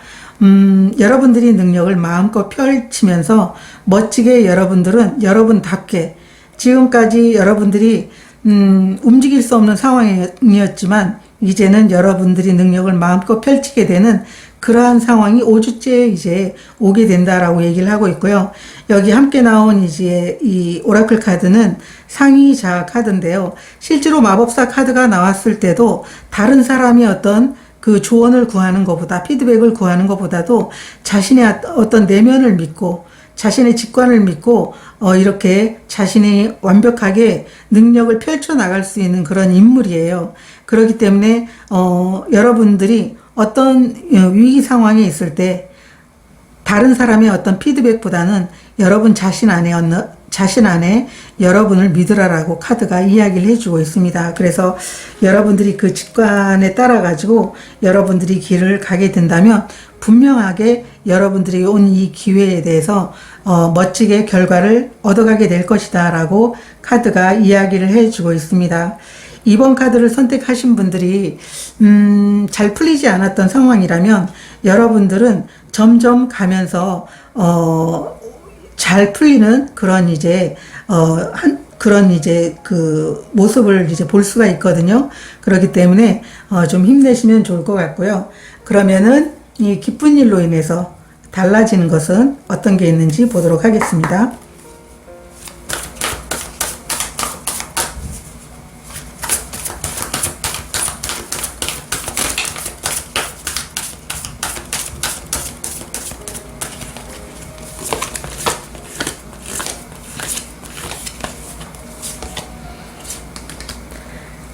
여러분들이 능력을 마음껏 펼치면서 멋지게 여러분들은 여러분답게 지금까지 여러분들이 움직일 수 없는 상황이었지만 이제는 여러분들이 능력을 마음껏 펼치게 되는 그러한 상황이 5주째 이제 오게 된다라고 얘기를 하고 있고요. 여기 함께 나온 이제 이 오라클 카드는 상위자 카드인데요. 실제로 마법사 카드가 나왔을 때도 다른 사람이 어떤 그 조언을 구하는 것보다 피드백을 구하는 것보다도 자신의 어떤 내면을 믿고 자신의 직관을 믿고 이렇게 자신이 완벽하게 능력을 펼쳐나갈 수 있는 그런 인물이에요. 그렇기 때문에 여러분들이 어떤 위기 상황에 있을 때 다른 사람의 어떤 피드백보다는 여러분 자신 안에 여러분을 믿으라라고 카드가 이야기를 해주고 있습니다. 그래서 여러분들이 그 직관에 따라 가지고 여러분들이 길을 가게 된다면 분명하게 여러분들이 온 이 기회에 대해서 멋지게 결과를 얻어가게 될 것이다 라고 카드가 이야기를 해주고 있습니다. 이번 카드를 선택하신 분들이 잘 풀리지 않았던 상황이라면 여러분들은 점점 가면서 잘 풀리는 그런 이제 그런 이제 그 모습을 이제 볼 수가 있거든요. 그렇기 때문에 좀 힘내시면 좋을 것 같고요. 그러면은 이 기쁜 일로 인해서 달라지는 것은 어떤 게 있는지 보도록 하겠습니다.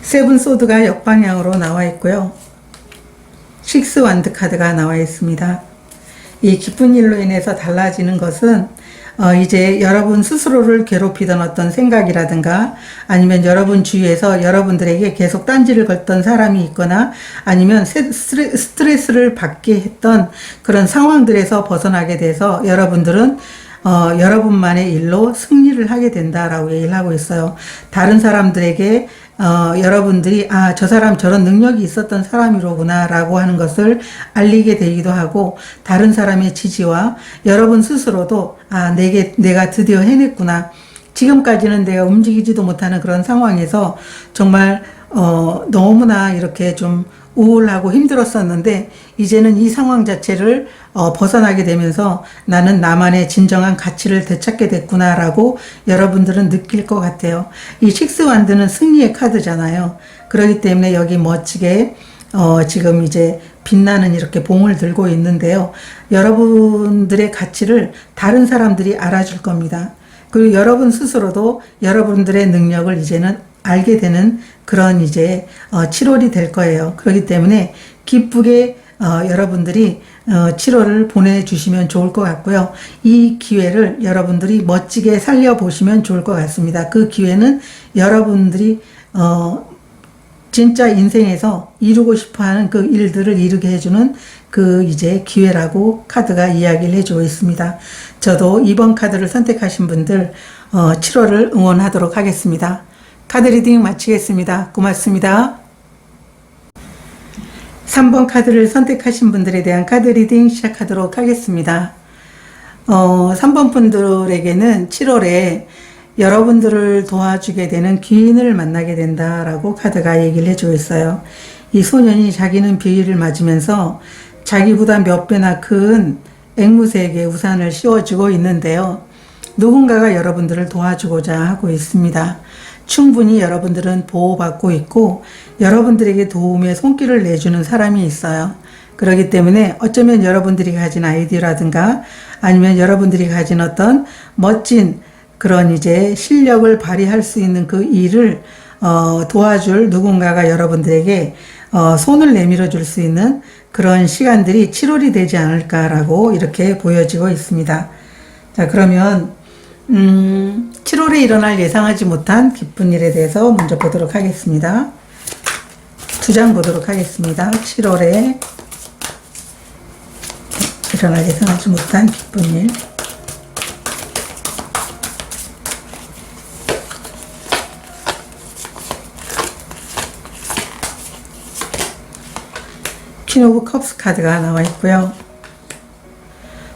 세븐 소드가 역방향으로 나와 있고요. 식스 완드 카드가 나와 있습니다. 이 기쁜 일로 인해서 달라지는 것은 이제 여러분 스스로를 괴롭히던 어떤 생각이라든가 아니면 여러분 주위에서 여러분들에게 계속 딴지를 걸던 사람이 있거나 아니면 스트레스를 받게 했던 그런 상황들에서 벗어나게 돼서 여러분들은 여러분만의 일로 승리를 하게 된다라고 얘기를 하고 있어요. 다른 사람들에게 여러분들이 저 사람 저런 능력이 있었던 사람이로구나 라고 하는 것을 알리게 되기도 하고 다른 사람의 지지와 여러분 스스로도 내가 드디어 해냈구나. 지금까지는 내가 움직이지도 못하는 그런 상황에서 정말 너무나 이렇게 좀 우울하고 힘들었었는데 이제는 이 상황 자체를 벗어나게 되면서 나는 나만의 진정한 가치를 되찾게 됐구나라고 여러분들은 느낄 것 같아요. 이 식스완드는 승리의 카드잖아요. 그렇기 때문에 여기 멋지게 지금 이제 빛나는 이렇게 봉을 들고 있는데요. 여러분들의 가치를 다른 사람들이 알아줄 겁니다. 그리고 여러분 스스로도 여러분들의 능력을 이제는 알게 되는 그런 이제 7월이 될 거예요. 그렇기 때문에 기쁘게 여러분들이 7월을 보내주시면 좋을 것 같고요. 이 기회를 여러분들이 멋지게 살려보시면 좋을 것 같습니다. 그 기회는 여러분들이 진짜 인생에서 이루고 싶어하는 그 일들을 이루게 해주는 그 이제 기회라고 카드가 이야기를 해주고 있습니다. 저도 이번 카드를 선택하신 분들 7월을 응원하도록 하겠습니다. 카드 리딩 마치겠습니다. 고맙습니다. 3번 카드를 선택하신 분들에 대한 카드 리딩 시작하도록 하겠습니다. 3번 분들에게는 7월에 여러분들을 도와주게 되는 귀인을 만나게 된다라고 카드가 얘기를 해주고 있어요. 이 소년이 자기는 비위를 맞으면서 자기보다 몇 배나 큰 앵무새에게 우산을 씌워주고 있는데요. 누군가가 여러분들을 도와주고자 하고 있습니다. 충분히 여러분들은 보호받고 있고 여러분들에게 도움의 손길을 내주는 사람이 있어요. 그렇기 때문에 어쩌면 여러분들이 가진 아이디어라든가 아니면 여러분들이 가진 어떤 멋진 그런 이제 실력을 발휘할 수 있는 그 일을 도와줄 누군가가 여러분들에게 손을 내밀어 줄 수 있는 그런 시간들이 7월이 되지 않을까라고 이렇게 보여지고 있습니다. 자, 그러면 7월에 일어날 예상하지 못한 기쁜 일에 대해서 먼저 보도록 하겠습니다. 2장 보도록 하겠습니다. 7월에 일어날 예상하지 못한 기쁜 일. 퀸 오브 컵스 카드가 나와 있고요.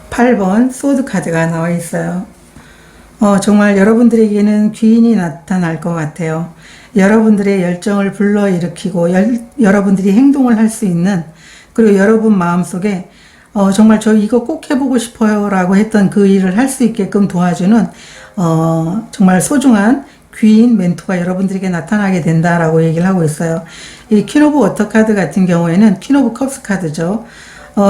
8번 소드 카드가 나와 있어요. 정말 여러분들에게는 귀인이 나타날 것 같아요. 여러분들의 열정을 불러일으키고 여러분들이 행동을 할 수 있는 그리고 여러분 마음속에 정말 저 이거 꼭 해보고 싶어요 라고 했던 그 일을 할 수 있게끔 도와주는 정말 소중한 귀인 멘토가 여러분들에게 나타나게 된다라고 얘기를 하고 있어요. 이 퀸 오브 워터 카드 같은 경우에는 퀸 오브 컵스 카드죠.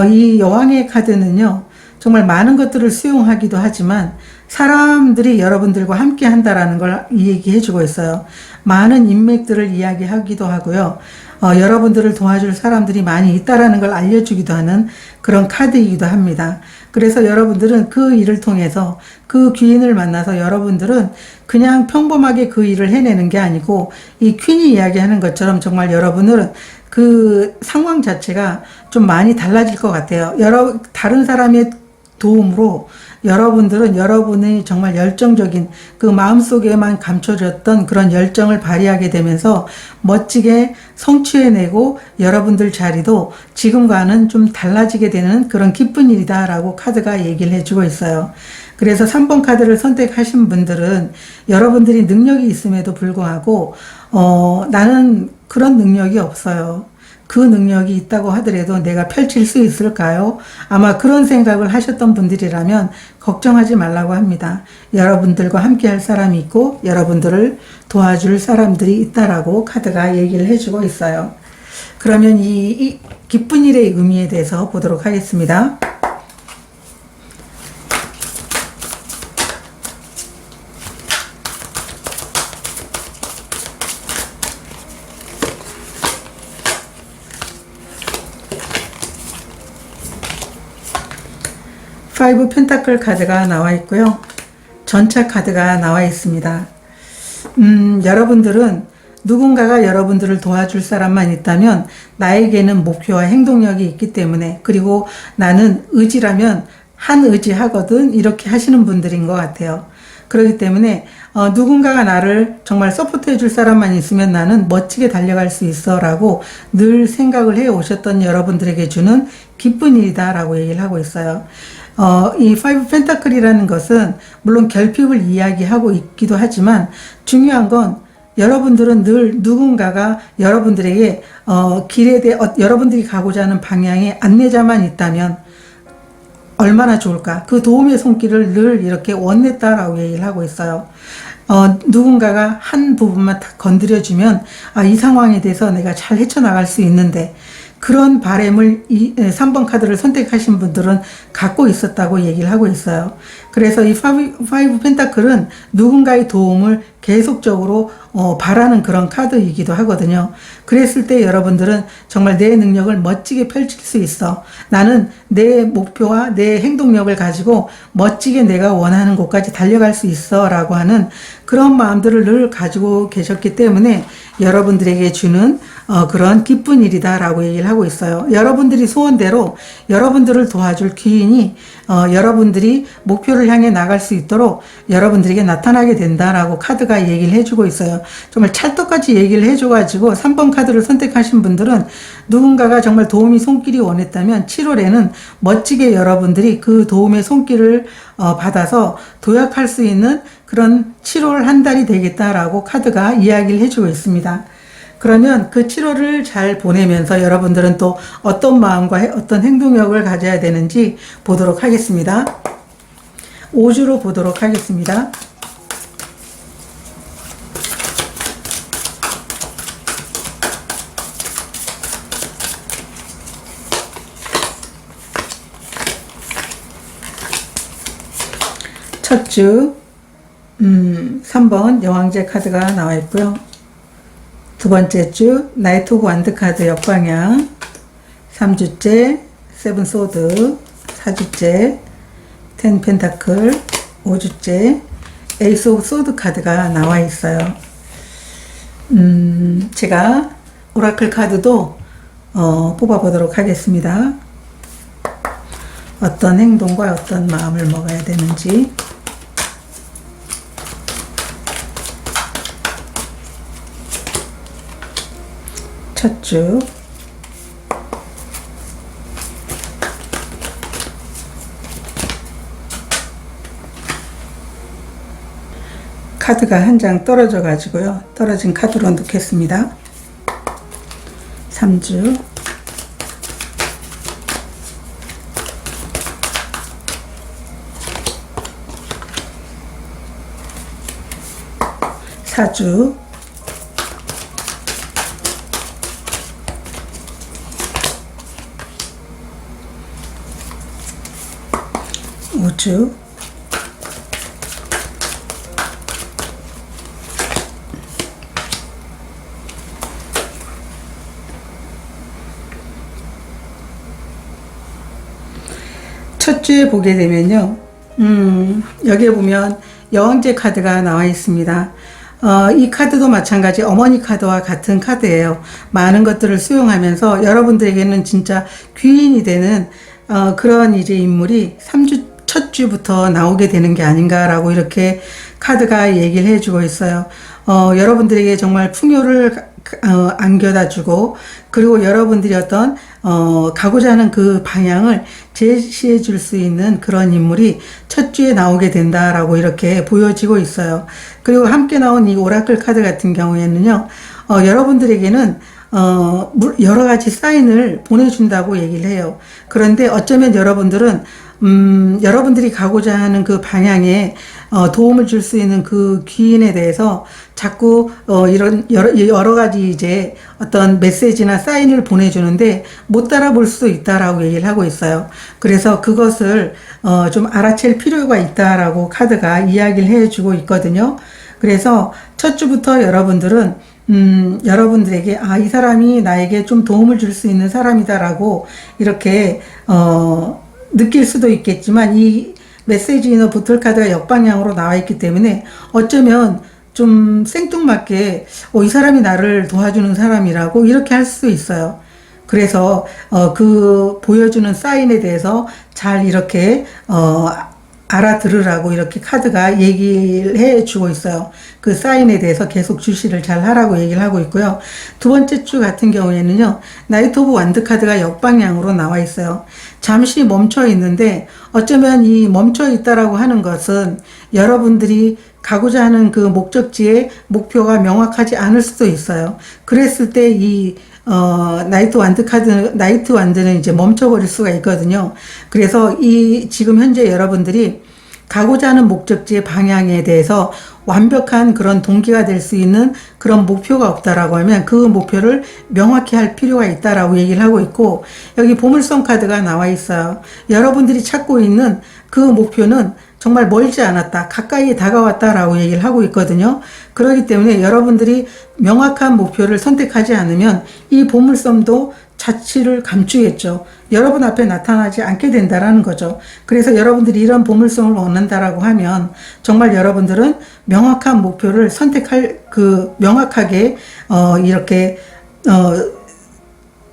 이 여왕의 카드는요. 정말 많은 것들을 수용하기도 하지만 사람들이 여러분들과 함께 한다라는 걸 얘기해 주고 있어요. 많은 인맥들을 이야기하기도 하고요. 여러분들을 도와줄 사람들이 많이 있다라는 걸 알려주기도 하는 그런 카드이기도 합니다. 그래서 여러분들은 그 일을 통해서 그 귀인을 만나서 여러분들은 그냥 평범하게 그 일을 해내는 게 아니고 이 퀸이 이야기하는 것처럼 정말 여러분은 그 상황 자체가 좀 많이 달라질 것 같아요. 다른 사람의 도움으로 여러분들은 여러분의 정말 열정적인 그 마음속에만 감춰졌던 그런 열정을 발휘하게 되면서 멋지게 성취해내고 여러분들 자리도 지금과는 좀 달라지게 되는 그런 기쁜 일이다라고 카드가 얘기를 해주고 있어요. 그래서 3번 카드를 선택하신 분들은 여러분들이 능력이 있음에도 불구하고 나는 그런 능력이 없어요. 그 능력이 있다고 하더라도 내가 펼칠 수 있을까요? 아마 그런 생각을 하셨던 분들이라면 걱정하지 말라고 합니다. 여러분들과 함께 할 사람이 있고 여러분들을 도와줄 사람들이 있다라고 카드가 얘기를 해주고 있어요. 그러면 이 기쁜 일의 의미에 대해서 보도록 하겠습니다. 5 펜타클 카드가 나와 있고요. 전차 카드가 나와 있습니다. 여러분들은 누군가가 여러분들을 도와줄 사람만 있다면 나에게는 목표와 행동력이 있기 때문에, 그리고 나는 의지라면 한 의지 하거든, 이렇게 하시는 분들인 것 같아요. 그렇기 때문에 누군가가 나를 정말 서포트해 줄 사람만 있으면 나는 멋지게 달려갈 수 있어 라고 늘 생각을 해 오셨던 여러분들에게 주는 기쁜 일이다 라고 얘기를 하고 있어요. 이 5 펜타클이라는 것은 물론 결핍을 이야기하고 있기도 하지만, 중요한 건 여러분들은 늘 누군가가 여러분들에게 길에 대해 여러분들이 가고자 하는 방향의 안내자만 있다면 얼마나 좋을까. 그 도움의 손길을 늘 이렇게 원했다라고 얘기를 하고 있어요. 누군가가 한 부분만 딱 건드려주면 이 상황에 대해서 내가 잘 헤쳐나갈 수 있는데, 그런 바람을 3번 카드를 선택하신 분들은 갖고 있었다고 얘기를 하고 있어요. 그래서 이 5 펜타클은 누군가의 도움을 계속적으로 바라는 그런 카드이기도 하거든요. 그랬을 때 여러분들은 정말 내 능력을 멋지게 펼칠 수 있어. 나는 내 목표와 내 행동력을 가지고 멋지게 내가 원하는 곳까지 달려갈 수 있어 라고 하는 그런 마음들을 늘 가지고 계셨기 때문에 여러분들에게 주는 그런 기쁜 일이다 라고 얘기를 하고 있어요. 여러분들이 소원대로 여러분들을 도와줄 귀인이 여러분들이 목표를 향해 나갈 수 있도록 여러분들에게 나타나게 된다라고 카드가 얘기를 해주고 있어요. 정말 찰떡같이 얘기를 해줘가지고 3번 카드를 선택하신 분들은 누군가가 정말 도움이 손길이 원했다면 7월에는 멋지게 여러분들이 그 도움의 손길을 받아서 도약할 수 있는 그런 7월 한 달이 되겠다라고 카드가 이야기를 해주고 있습니다. 그러면 그 7월을 잘 보내면서 여러분들은 또 어떤 마음과 어떤 행동력을 가져야 되는지 보도록 하겠습니다. 5주로 보도록 하겠습니다. 첫 주 3번 여왕제 카드가 나와 있고요. 두 번째 주 나이트 오브 완드 카드 역방향, 3주째 세븐 소드, 4주째 10 펜타클, 5주째 에이스 오브 소드 카드가 나와 있어요. 제가 오라클 카드도 뽑아 보도록 하겠습니다. 어떤 행동과 어떤 마음을 먹어야 되는지. 첫 주 카드가 한 장 떨어져 가지고요. 떨어진 카드로 넣겠습니다. 3주 4주 5주 1주에 보게 되면요, 여기에 보면 여왕제 카드가 나와 있습니다. 이 카드도 마찬가지 어머니 카드와 같은 카드예요. 많은 것들을 수용하면서 여러분들에게는 진짜 귀인이 되는 그런 이제 인물이 첫 주부터 나오게 되는 게 아닌가라고 이렇게 카드가 얘기를 해주고 있어요. 여러분들에게 정말 풍요를 안겨다 주고, 그리고 여러분들이 어떤 가고자 하는 그 방향을 제시해 줄 수 있는 그런 인물이 첫 주에 나오게 된다라고 이렇게 보여지고 있어요. 그리고 함께 나온 이 오라클 카드 같은 경우에는요, 여러분들에게는 여러 가지 사인을 보내준다고 얘기를 해요. 그런데 어쩌면 여러분들은 여러분들이 가고자 하는 그 방향에 도움을 줄 수 있는 그 귀인에 대해서 자꾸 이런 여러 가지 이제 어떤 메시지나 사인을 보내주는데 못 따라볼 수도 있다라고 얘기를 하고 있어요. 그래서 그것을 좀 알아챌 필요가 있다라고 카드가 이야기를 해주고 있거든요. 그래서 첫 주부터 여러분들은 여러분들에게 이 사람이 나에게 좀 도움을 줄 수 있는 사람이다라고 이렇게 느낄 수도 있겠지만 이 메시지 이너 보틀 카드가 역방향으로 나와 있기 때문에 어쩌면 좀 생뚱맞게 이 사람이 나를 도와주는 사람이라고 이렇게 할 수도 있어요. 그래서 그 보여주는 사인에 대해서 잘 이렇게 알아들으라고 이렇게 카드가 얘기를 해주고 있어요. 그 사인에 대해서 계속 주시를 잘 하라고 얘기를 하고 있고요. 두 번째 주 같은 경우에는요, 나이트 오브 완드 카드가 역방향으로 나와 있어요. 잠시 멈춰 있는데 어쩌면 이 멈춰 있다라고 하는 것은 여러분들이 가고자 하는 그 목적지의 목표가 명확하지 않을 수도 있어요. 그랬을 때 이 나이트 완드는 이제 멈춰버릴 수가 있거든요. 그래서 이 지금 현재 여러분들이 가고자 하는 목적지의 방향에 대해서 완벽한 그런 동기가 될 수 있는 그런 목표가 없다라고 하면 그 목표를 명확히 할 필요가 있다라고 얘기를 하고 있고, 여기 보물섬 카드가 나와 있어요. 여러분들이 찾고 있는 그 목표는 정말 멀지 않았다, 가까이 다가왔다라고 얘기를 하고 있거든요. 그렇기 때문에 여러분들이 명확한 목표를 선택하지 않으면 이 보물섬도 자취를 감추겠죠. 여러분 앞에 나타나지 않게 된다라는 거죠. 그래서 여러분들이 이런 보물섬을 원한다라고 하면 정말 여러분들은 명확한 목표를 선택할 명확하게 이렇게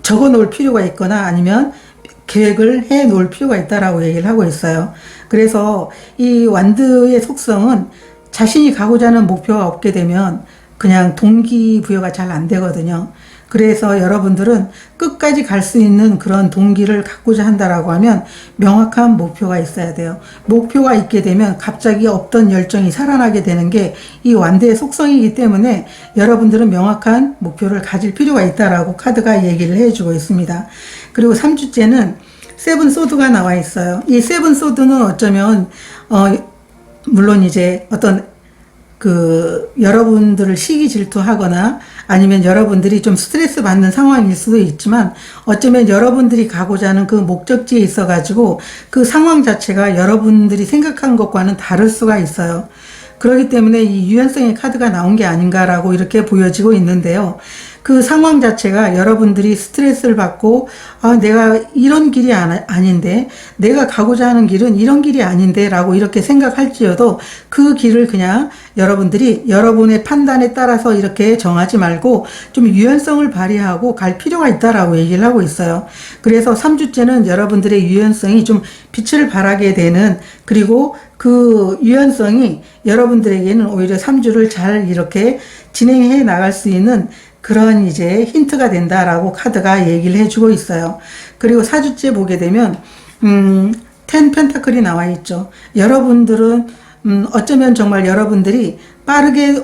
적어 놓을 필요가 있거나 아니면 계획을 해 놓을 필요가 있다라고 얘기를 하고 있어요. 그래서 이 완드의 속성은 자신이 가고자 하는 목표가 없게 되면 그냥 동기부여가 잘 안 되거든요. 그래서 여러분들은 끝까지 갈 수 있는 그런 동기를 갖고자 한다라고 하면 명확한 목표가 있어야 돼요. 목표가 있게 되면 갑자기 없던 열정이 살아나게 되는 게 이 완드의 속성이기 때문에 여러분들은 명확한 목표를 가질 필요가 있다라고 카드가 얘기를 해주고 있습니다. 그리고 3주째는 세븐 소드가 나와 있어요. 이 세븐 소드는 어쩌면 물론 이제 어떤 여러분들을 시기 질투하거나 아니면 여러분들이 좀 스트레스 받는 상황일 수도 있지만 어쩌면 여러분들이 가고자 하는 그 목적지에 있어 가지고 그 상황 자체가 여러분들이 생각한 것과는 다를 수가 있어요. 그렇기 때문에 이 유연성의 카드가 나온 게 아닌가라고 이렇게 보여지고 있는데요. 그 상황 자체가 여러분들이 스트레스를 받고 내가 이런 길이 아닌데, 내가 가고자 하는 길은 이런 길이 아닌데 라고 이렇게 생각할지어도 그 길을 그냥 여러분들이 여러분의 판단에 따라서 이렇게 정하지 말고 좀 유연성을 발휘하고 갈 필요가 있다라고 얘기를 하고 있어요. 그래서 3주째는 여러분들의 유연성이 좀 빛을 발하게 되는, 그리고 그 유연성이 여러분들에게는 오히려 3주를 잘 이렇게 진행해 나갈 수 있는 그런 이제 힌트가 된다라고 카드가 얘기를 해주고 있어요. 그리고 4주째 보게 되면 10 펜타클이 나와 있죠. 여러분들은 어쩌면 정말 여러분들이 빠르게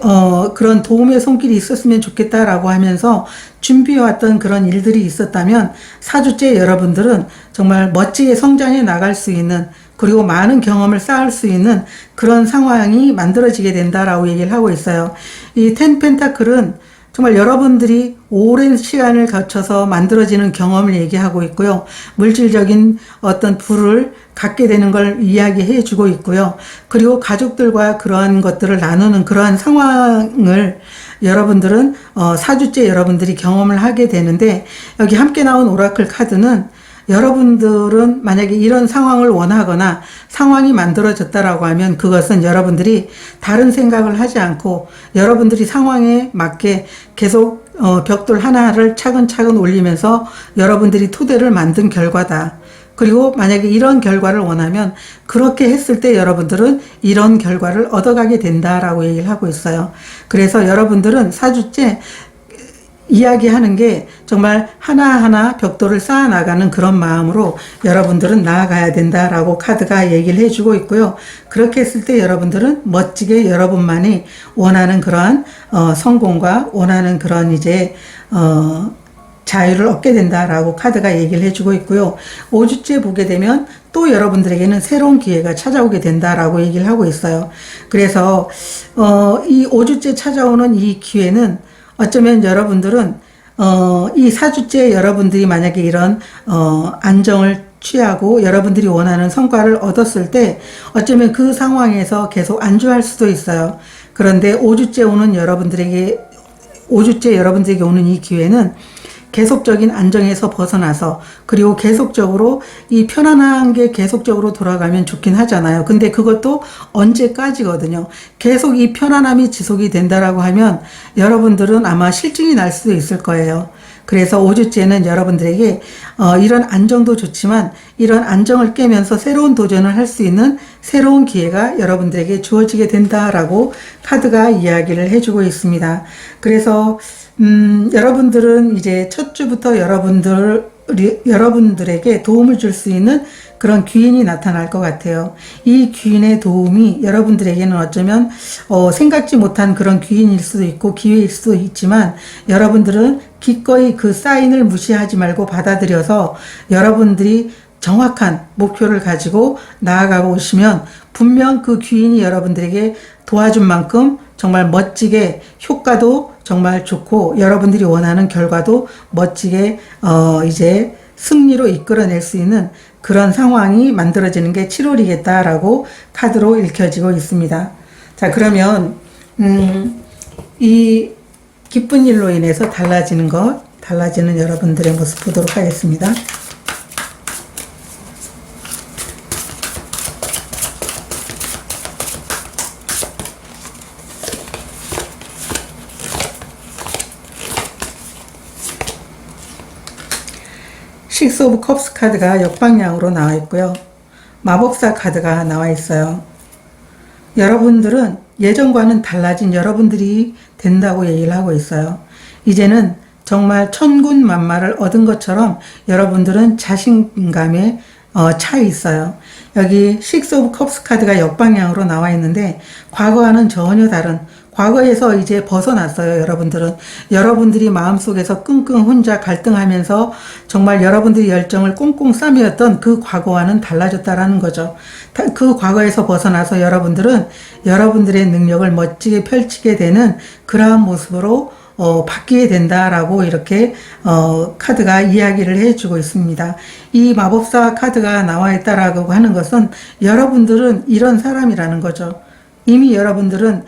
그런 도움의 손길이 있었으면 좋겠다라고 하면서 준비해왔던 그런 일들이 있었다면 4주째 여러분들은 정말 멋지게 성장해 나갈 수 있는, 그리고 많은 경험을 쌓을 수 있는 그런 상황이 만들어지게 된다라고 얘기를 하고 있어요. 이 10 펜타클은 정말 여러분들이 오랜 시간을 거쳐서 만들어지는 경험을 얘기하고 있고요. 물질적인 어떤 부를 갖게 되는 걸 이야기해 주고 있고요. 그리고 가족들과 그러한 것들을 나누는 그러한 상황을 여러분들은 4주째 여러분들이 경험을 하게 되는데, 여기 함께 나온 오라클 카드는 여러분들은 만약에 이런 상황을 원하거나 상황이 만들어졌다라고 하면 그것은 여러분들이 다른 생각을 하지 않고 여러분들이 상황에 맞게 계속 벽돌 하나를 차근차근 올리면서 여러분들이 토대를 만든 결과다. 그리고 만약에 이런 결과를 원하면 그렇게 했을 때 여러분들은 이런 결과를 얻어가게 된다라고 얘기를 하고 있어요. 그래서 여러분들은 4주째 이야기하는 게 정말 하나하나 벽돌을 쌓아나가는 그런 마음으로 여러분들은 나아가야 된다라고 카드가 얘기를 해주고 있고요. 그렇게 했을 때 여러분들은 멋지게 여러분만이 원하는 그러한 성공과 원하는 그런 이제 자유를 얻게 된다라고 카드가 얘기를 해주고 있고요. 5주째 보게 되면 또 여러분들에게는 새로운 기회가 찾아오게 된다라고 얘기를 하고 있어요. 그래서 이 5주째 찾아오는 이 기회는 어쩌면 여러분들은 이 4주째 여러분들이 만약에 이런 안정을 취하고 여러분들이 원하는 성과를 얻었을 때 어쩌면 그 상황에서 계속 안주할 수도 있어요. 그런데 5주째 여러분들에게 오는 이 기회는 계속적인 안정에서 벗어나서 그리고 계속적으로 이 편안한 게 계속적으로 돌아가면 좋긴 하잖아요. 근데 그것도 언제까지거든요. 계속 이 편안함이 지속이 된다라고 하면 여러분들은 아마 실증이 날 수도 있을 거예요. 그래서 5주째는 여러분들에게 이런 안정도 좋지만 이런 안정을 깨면서 새로운 도전을 할 수 있는 새로운 기회가 여러분들에게 주어지게 된다라고 카드가 이야기를 해주고 있습니다. 그래서 여러분들은 이제 첫 주부터 여러분들에게 도움을 줄 수 있는 그런 귀인이 나타날 것 같아요. 이 귀인의 도움이 여러분들에게는 어쩌면 생각지 못한 그런 귀인일 수도 있고 기회일 수도 있지만 여러분들은 기꺼이 그 사인을 무시하지 말고 받아들여서 여러분들이 정확한 목표를 가지고 나아가 보시면 분명 그 귀인이 여러분들에게 도와준 만큼 정말 멋지게 효과도 정말 좋고 여러분들이 원하는 결과도 멋지게 이제 승리로 이끌어낼 수 있는 그런 상황이 만들어지는 게 7월이겠다라고 카드로 읽혀지고 있습니다. 자, 그러면 이 기쁜 일로 인해서 달라지는 여러분들의 모습 보도록 하겠습니다. 식스 오브 컵스 카드가 역방향으로 나와 있고요. 마법사 카드가 나와 있어요. 여러분들은 예전과는 달라진 여러분들이 된다고 얘기를 하고 있어요. 이제는 정말 천군만마를 얻은 것처럼 여러분들은 자신감에 차 있어요. 여기 식스 오브 컵스 카드가 역방향으로 나와 있는데 과거와는 전혀 다른 과거에서 이제 벗어났어요. 여러분들이 마음속에서 끙끙 혼자 갈등하면서 정말 여러분들이 열정을 꽁꽁 싸매었던 그 과거와는 달라졌다라는 거죠. 그 과거에서 벗어나서 여러분들은 여러분들의 능력을 멋지게 펼치게 되는 그러한 모습으로 바뀌게 된다라고 이렇게 카드가 이야기를 해주고 있습니다. 이 마법사 카드가 나와 있다라고 하는 것은 여러분들은 이런 사람이라는 거죠. 이미 여러분들은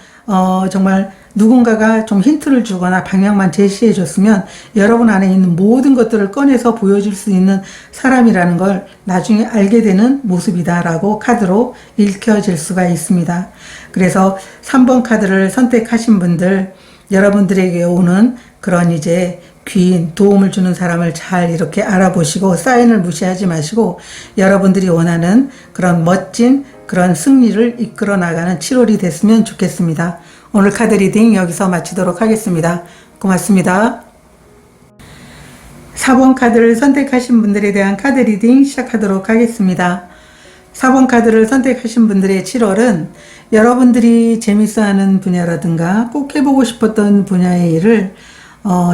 정말 누군가가 좀 힌트를 주거나 방향만 제시해 줬으면 여러분 안에 있는 모든 것들을 꺼내서 보여줄 수 있는 사람이라는 걸 나중에 알게 되는 모습이다라고 카드로 읽혀질 수가 있습니다. 그래서 3번 카드를 선택하신 분들, 여러분들에게 오는 그런 이제 귀인, 도움을 주는 사람을 잘 이렇게 알아보시고 사인을 무시하지 마시고 여러분들이 원하는 그런 멋진 그런 승리를 이끌어 나가는 7월이 됐으면 좋겠습니다. 오늘 카드 리딩 여기서 마치도록 하겠습니다. 고맙습니다. 4번 카드를 선택하신 분들에 대한 카드 리딩 시작하도록 하겠습니다. 4번 카드를 선택하신 분들의 7월은 여러분들이 재밌어하는 분야라든가 꼭 해보고 싶었던 분야의 일을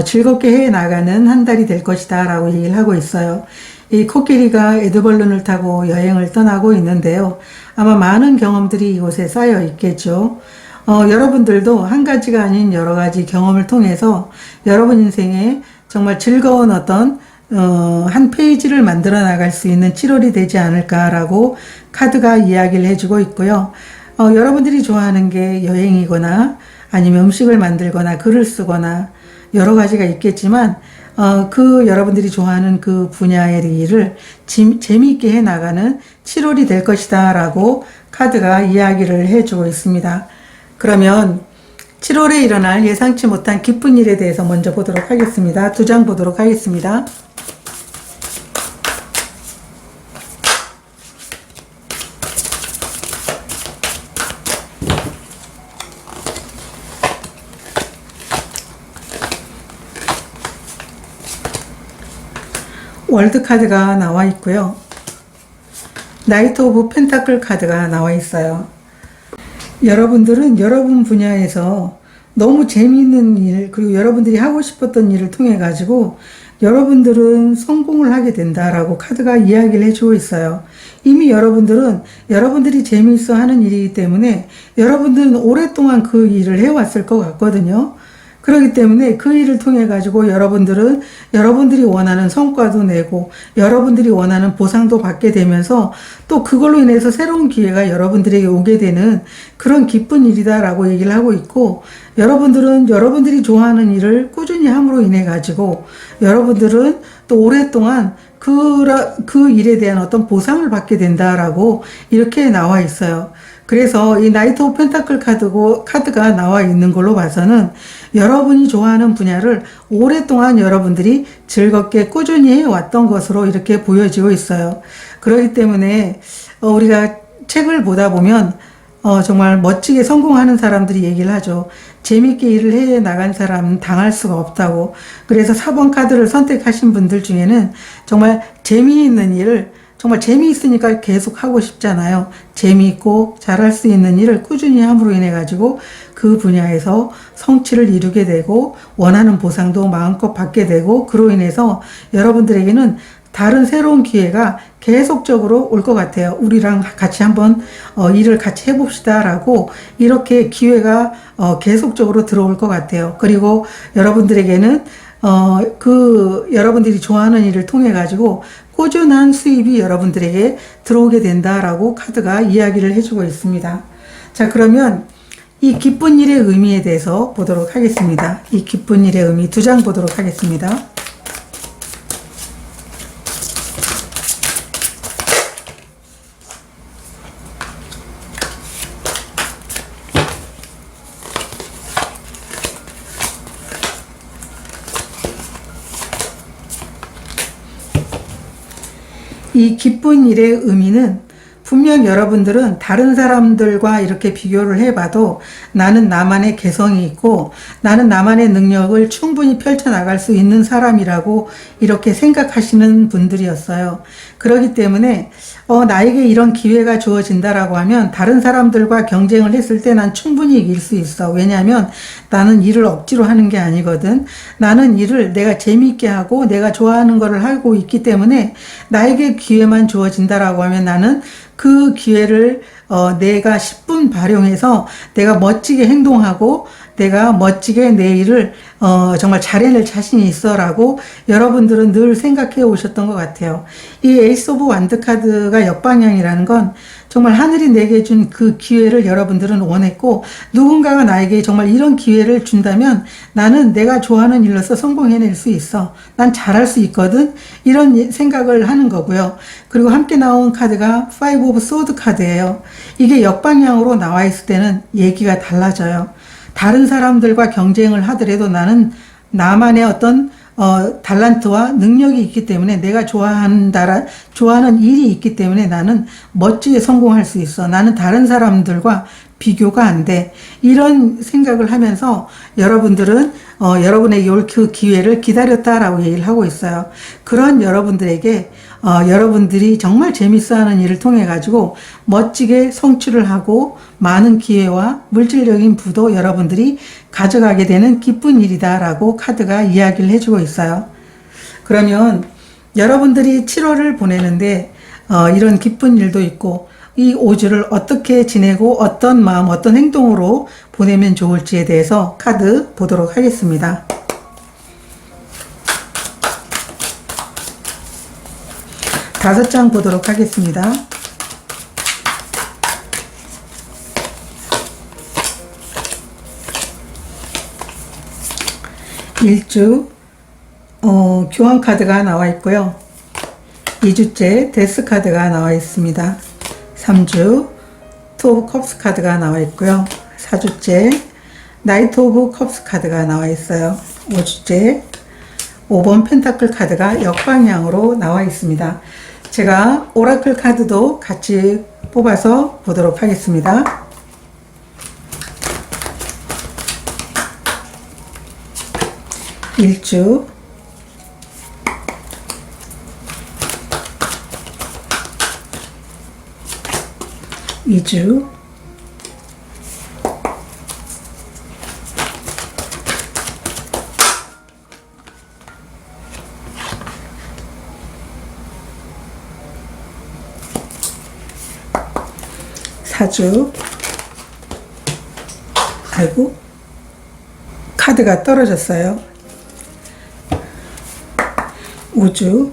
즐겁게 해나가는 한 달이 될 것이다 라고 얘기를 하고 있어요. 이 코끼리가 에드벌룬을 타고 여행을 떠나고 있는데요. 아마 많은 경험들이 이곳에 쌓여 있겠죠. 여러분들도 한 가지가 아닌 여러 가지 경험을 통해서 여러분 인생에 정말 즐거운 어떤 한 페이지를 만들어 나갈 수 있는 7월이 되지 않을까라고 카드가 이야기를 해주고 있고요. 여러분들이 좋아하는 게 여행이거나 아니면 음식을 만들거나 글을 쓰거나 여러 가지가 있겠지만 그 여러분들이 좋아하는 그 분야의 일을 재미있게 해나가는 7월이 될 것이다 라고 카드가 이야기를 해주고 있습니다. 그러면 7월에 일어날 예상치 못한 기쁜 일에 대해서 먼저 보도록 하겠습니다. 2장 보도록 하겠습니다. 월드 카드가 나와 있고요. 나이트 오브 펜타클 카드가 나와 있어요. 여러분들은 여러분 분야에서 너무 재미있는 일, 그리고 여러분들이 하고 싶었던 일을 통해 가지고 여러분들은 성공을 하게 된다라고 카드가 이야기를 해주고 있어요. 이미 여러분들이 재미있어 하는 일이기 때문에 여러분들은 오랫동안 그 일을 해왔을 것 같거든요. 그렇기 때문에 그 일을 통해 가지고 여러분들은 여러분들이 원하는 성과도 내고 여러분들이 원하는 보상도 받게 되면서 또 그걸로 인해서 새로운 기회가 여러분들에게 오게 되는 그런 기쁜 일이다라고 얘기를 하고 있고, 여러분들은 여러분들이 좋아하는 일을 꾸준히 함으로 인해 가지고 여러분들은 또 오랫동안 그 일에 대한 어떤 보상을 받게 된다라고 이렇게 나와 있어요. 그래서 이 나이트 오브 펜타클 카드가 나와 있는 걸로 봐서는 여러분이 좋아하는 분야를 오랫동안 여러분들이 즐겁게 꾸준히 해왔던 것으로 이렇게 보여지고 있어요. 그렇기 때문에 우리가 책을 보다 보면 정말 멋지게 성공하는 사람들이 얘기를 하죠. 재밌게 일을 해 나간 사람은 당할 수가 없다고. 그래서 4번 카드를 선택하신 분들 중에는 정말 재미있는 일을, 정말 재미있으니까 계속 하고 싶잖아요. 재미있고 잘할 수 있는 일을 꾸준히 함으로 인해 가지고 그 분야에서 성취를 이루게 되고 원하는 보상도 마음껏 받게 되고, 그로 인해서 여러분들에게는 다른 새로운 기회가 계속적으로 올 것 같아요. 우리랑 같이 한번 일을 같이 해봅시다 라고 이렇게 기회가 계속적으로 들어올 것 같아요. 그리고 여러분들에게는 여러분들이 좋아하는 일을 통해 가지고 꾸준한 수입이 여러분들에게 들어오게 된다라고 카드가 이야기를 해주고 있습니다. 자, 그러면 이 기쁜 일의 의미에 대해서 보도록 하겠습니다. 이 기쁜 일의 의미 2장 보도록 하겠습니다. 이 기쁜 일의 의미는 분명 여러분들은 다른 사람들과 이렇게 비교를 해봐도 나는 나만의 개성이 있고 나는 나만의 능력을 충분히 펼쳐나갈 수 있는 사람이라고 이렇게 생각하시는 분들이었어요. 그렇기 때문에 나에게 이런 기회가 주어진다라고 하면 다른 사람들과 경쟁을 했을 때 난 충분히 이길 수 있어. 왜냐하면 나는 일을 억지로 하는 게 아니거든. 나는 일을 내가 재미있게 하고 내가 좋아하는 거를 하고 있기 때문에 나에게 기회만 주어진다라고 하면 나는 그 기회를 내가 10분 발용해서 내가 멋지게 행동하고 내가 멋지게 내 일을 정말 잘해낼 자신이 있어 라고 여러분들은 늘 생각해 오셨던 것 같아요. 이 에이스 오브 완드 카드가 역방향이라는 건 정말 하늘이 내게 준 그 기회를 여러분들은 원했고, 누군가가 나에게 정말 이런 기회를 준다면 나는 내가 좋아하는 일로서 성공해낼 수 있어. 난 잘할 수 있거든. 이런 생각을 하는 거고요. 그리고 함께 나온 카드가 5 오브 소드 카드예요. 이게 역방향으로 나와 있을 때는 얘기가 달라져요. 다른 사람들과 경쟁을 하더라도 나는 나만의 어떤 달란트와 능력이 있기 때문에 내가 좋아하는 일이 있기 때문에 나는 멋지게 성공할 수 있어. 나는 다른 사람들과 비교가 안 돼. 이런 생각을 하면서 여러분들은 여러분에게 올 그 기회를 기다렸다라고 얘기를 하고 있어요. 그런 여러분들에게 여러분들이 정말 재밌어하는 일을 통해 가지고 멋지게 성취를 하고 많은 기회와 물질적인 부도 여러분들이 가져가게 되는 기쁜 일이다라고 카드가 이야기를 해주고 있어요. 그러면 여러분들이 7월을 보내는데 이런 기쁜 일도 있고 이 5주를 어떻게 지내고 어떤 마음, 어떤 행동으로 보내면 좋을지에 대해서 카드 보도록 하겠습니다. 다섯 장 보도록 하겠습니다. 일주 교환 카드가 나와 있고요. 2주째 데스 카드가 나와 있습니다. 3주 투 오브 컵스 카드가 나와 있고요. 4주째 나이트 오브 컵스 카드가 나와 있어요. 5주째 5번 펜타클 카드가 역방향으로 나와 있습니다. 제가 오라클 카드도 같이 뽑아서 보도록 하겠습니다. 일주 2주 4주 아이고 카드가 떨어졌어요. 우주.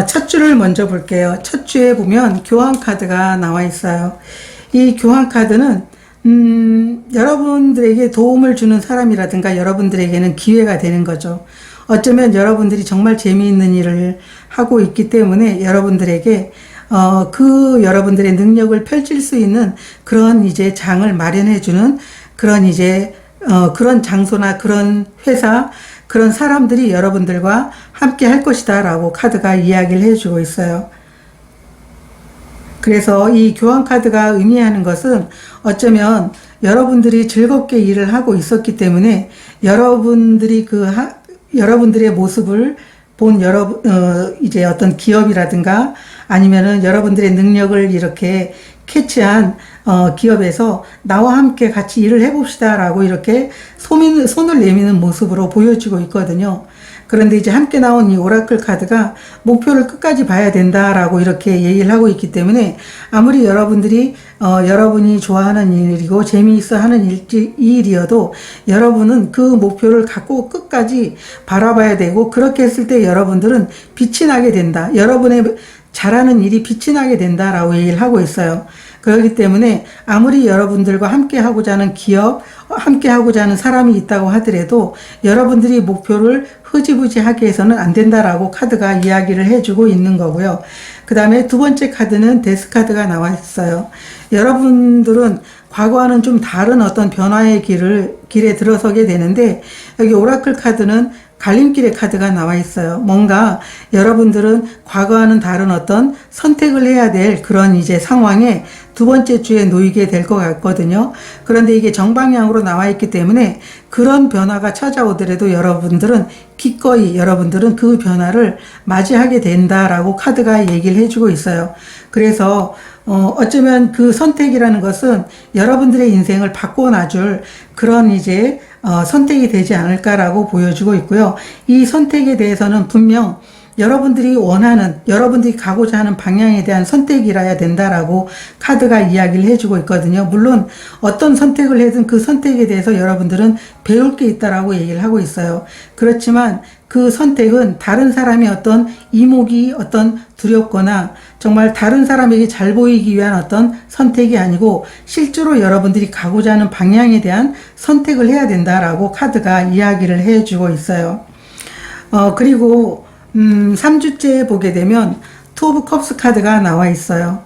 첫 줄을 먼저 볼게요. 첫 줄에 보면 교환 카드가 나와 있어요. 이 교환 카드는 여러분들에게 도움을 주는 사람이라든가 여러분들에게는 기회가 되는 거죠. 어쩌면 여러분들이 정말 재미있는 일을 하고 있기 때문에 여러분들에게 그 여러분들의 능력을 펼칠 수 있는 그런 이제 장을 마련해 주는 그런 이제 그런 장소나 그런 회사, 그런 사람들이 여러분들과 함께 할 것이다 라고 카드가 이야기를 해주고 있어요. 그래서 이 교환 카드가 의미하는 것은 어쩌면 여러분들이 즐겁게 일을 하고 있었기 때문에 여러분들이 여러분들의 모습을 본 이제 어떤 기업이라든가 아니면은 여러분들의 능력을 이렇게 캐치한 기업에서 나와 함께 같이 일을 해봅시다 라고 이렇게 손을 내미는 모습으로 보여지고 있거든요. 그런데 이제 함께 나온 이 오라클 카드가 목표를 끝까지 봐야 된다라고 이렇게 얘기를 하고 있기 때문에 아무리 여러분들이 여러분이 좋아하는 일이고 재미있어 하는 일이어도 여러분은 그 목표를 갖고 끝까지 바라봐야 되고, 그렇게 했을 때 여러분들은 빛이 나게 된다. 여러분의 잘하는 일이 빛이 나게 된다라고 얘기를 하고 있어요. 그렇기 때문에 아무리 여러분들과 함께 하고자 하는 기업, 함께 하고자 하는 사람이 있다고 하더라도 여러분들이 목표를 흐지부지하게 해서는 안 된다라고 카드가 이야기를 해주고 있는 거고요. 그 다음에 두 번째 카드는 데스 카드가 나와 있어요. 여러분들은 과거와는 좀 다른 어떤 변화의 길에 들어서게 되는데, 여기 오라클 카드는 갈림길의 카드가 나와 있어요. 뭔가 여러분들은 과거와는 다른 어떤 선택을 해야 될 그런 이제 상황에 두 번째 주에 놓이게 될 것 같거든요. 그런데 이게 정방향으로 나와 있기 때문에 그런 변화가 찾아오더라도 여러분들은 기꺼이 여러분들은 그 변화를 맞이하게 된다라고 카드가 얘기를 해주고 있어요. 그래서 어쩌면 그 선택이라는 것은 여러분들의 인생을 바꿔놔줄 그런 이제 선택이 되지 않을까라고 보여주고 있고요. 이 선택에 대해서는 분명 여러분들이 원하는, 여러분들이 가고자 하는 방향에 대한 선택이라야 된다라고 카드가 이야기를 해주고 있거든요. 물론 어떤 선택을 해든 그 선택에 대해서 여러분들은 배울 게 있다라고 얘기를 하고 있어요. 그렇지만 그 선택은 다른 사람의 어떤 이목이 어떤 두렵거나 정말 다른 사람에게 잘 보이기 위한 어떤 선택이 아니고 실제로 여러분들이 가고자 하는 방향에 대한 선택을 해야 된다라고 카드가 이야기를 해주고 있어요. 그리고 3주째에 보게 되면 투 오브 컵스 카드가 나와 있어요.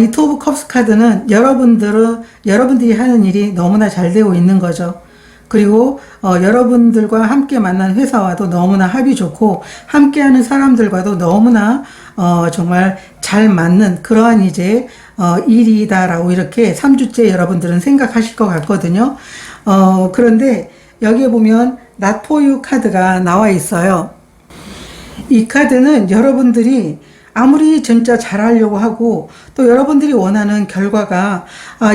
이 투 오브 컵스 카드는 여러분들이 하는 일이 너무나 잘 되고 있는 거죠. 그리고 여러분들과 함께 만난 회사와도 너무나 합이 좋고 함께하는 사람들과도 너무나 정말 잘 맞는 그러한 이제 일이다라고 이렇게 3주째 여러분들은 생각하실 것 같거든요. 그런데 여기에 보면 Not for you 카드가 나와 있어요. 이 카드는 여러분들이 아무리 진짜 잘하려고 하고 또 여러분들이 원하는 결과가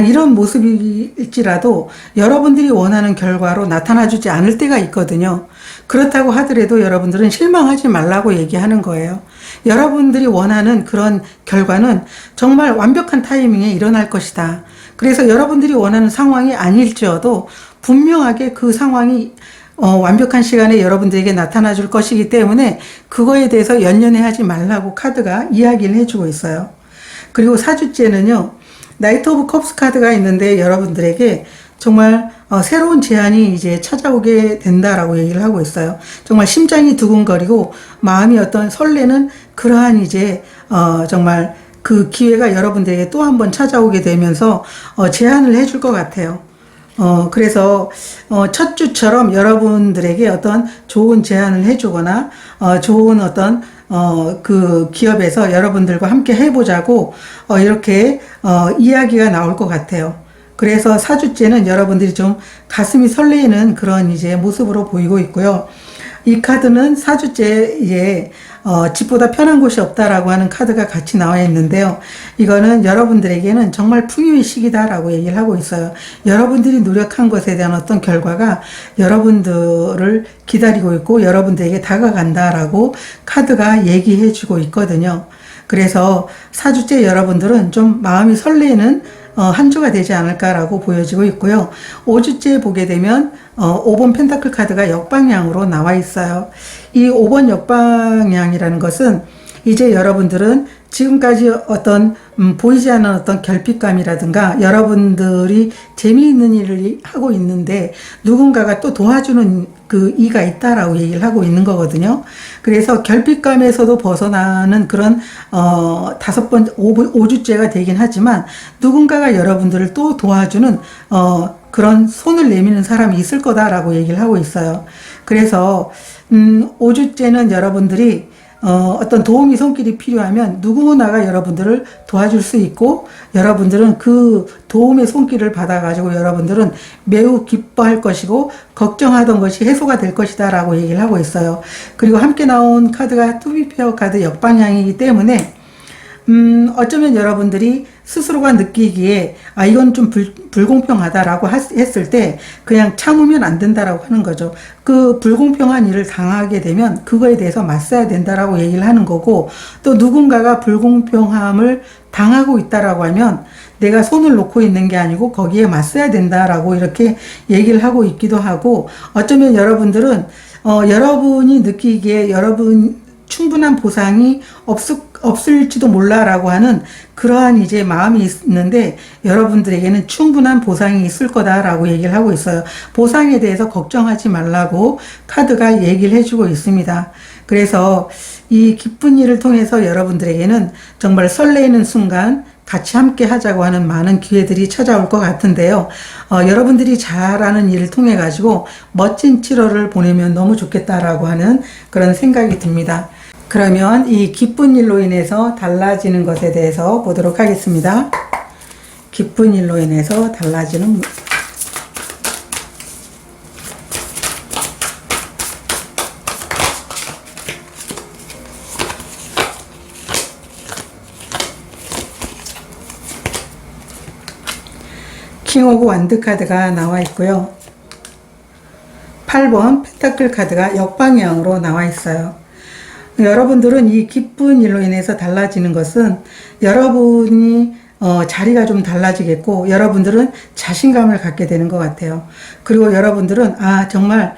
이런 모습일지라도 여러분들이 원하는 결과로 나타나주지 않을 때가 있거든요. 그렇다고 하더라도 여러분들은 실망하지 말라고 얘기하는 거예요. 여러분들이 원하는 그런 결과는 정말 완벽한 타이밍에 일어날 것이다. 그래서 여러분들이 원하는 상황이 아닐지어도 분명하게 그 상황이 완벽한 시간에 여러분들에게 나타나 줄 것이기 때문에 그거에 대해서 연연해하지 말라고 카드가 이야기를 해주고 있어요. 그리고 4주째는요, 나이트 오브 컵스 카드가 있는데 여러분들에게 정말 새로운 제안이 이제 찾아오게 된다라고 얘기를 하고 있어요. 정말 심장이 두근거리고 마음이 어떤 설레는 그러한 이제 정말 그 기회가 여러분들에게 또 한 번 찾아오게 되면서 제안을 해줄 것 같아요. 그래서 첫 주처럼 여러분들에게 어떤 좋은 제안을 해주거나 좋은 어떤 그 기업에서 여러분들과 함께 해보자고 이렇게 이야기가 나올 것 같아요. 그래서 4주째는 여러분들이 좀 가슴이 설레이는 그런 이제 모습으로 보이고 있고요. 이 카드는 4주째에 집보다 편한 곳이 없다라고 하는 카드가 같이 나와 있는데요. 이거는 여러분들에게는 정말 풍요의 시기다라고 얘기를 하고 있어요. 여러분들이 노력한 것에 대한 어떤 결과가 여러분들을 기다리고 있고 여러분들에게 다가간다라고 카드가 얘기해 주고 있거든요. 그래서 4주째 여러분들은 좀 마음이 설레는 한 주가 되지 않을까라고 보여지고 있고요. 5주째 보게 되면 5번 펜타클 카드가 역방향으로 나와 있어요. 이 5번 역방향이라는 것은 이제 여러분들은 지금까지 어떤 보이지 않는 어떤 결핍감이라든가 여러분들이 재미있는 일을 하고 있는데 누군가가 또 도와주는 그 이가 있다라고 얘기를 하고 있는 거거든요. 그래서 결핍감에서도 벗어나는 그런 5주째가 되긴 하지만 누군가가 여러분들을 또 도와주는 그런 손을 내미는 사람이 있을 거다라고 얘기를 하고 있어요. 그래서 5주째는 여러분들이 어떤 도움이 손길이 필요하면 누구나가 여러분들을 도와줄 수 있고 여러분들은 그 도움의 손길을 받아가지고 여러분들은 매우 기뻐할 것이고 걱정하던 것이 해소가 될 것이다 라고 얘기를 하고 있어요. 그리고 함께 나온 카드가 투비페어 카드 역방향이기 때문에 어쩌면 여러분들이 스스로가 느끼기에 이건 좀 불공평하다라고 했을 때 그냥 참으면 안 된다라고 하는 거죠. 그 불공평한 일을 당하게 되면 그거에 대해서 맞서야 된다라고 얘기를 하는 거고 또 누군가가 불공평함을 당하고 있다라고 하면 내가 손을 놓고 있는 게 아니고 거기에 맞서야 된다라고 이렇게 얘기를 하고 있기도 하고 어쩌면 여러분들은 여러분이 느끼기에 여러분 충분한 보상이 없을지도 몰라라고 하는 그러한 이제 마음이 있는데 여러분들에게는 충분한 보상이 있을 거다라고 얘기를 하고 있어요. 보상에 대해서 걱정하지 말라고 카드가 얘기를 해주고 있습니다. 그래서 이 기쁜 일을 통해서 여러분들에게는 정말 설레이는 순간 같이 함께 하자고 하는 많은 기회들이 찾아올 것 같은데요. 여러분들이 잘하는 일을 통해 가지고 멋진 7월을 보내면 너무 좋겠다라고 하는 그런 생각이 듭니다. 그러면 이 기쁜 일로 인해서 달라지는 것에 대해서 보도록 하겠습니다. 기쁜 일로 인해서 달라지는 킹 오브 완드 카드가 나와 있고요. 8번 펜타클 카드가 역방향으로 나와 있어요. 여러분들은 이 기쁜 일로 인해서 달라지는 것은 여러분이 자리가 좀 달라지겠고 여러분들은 자신감을 갖게 되는 것 같아요. 그리고 여러분들은 정말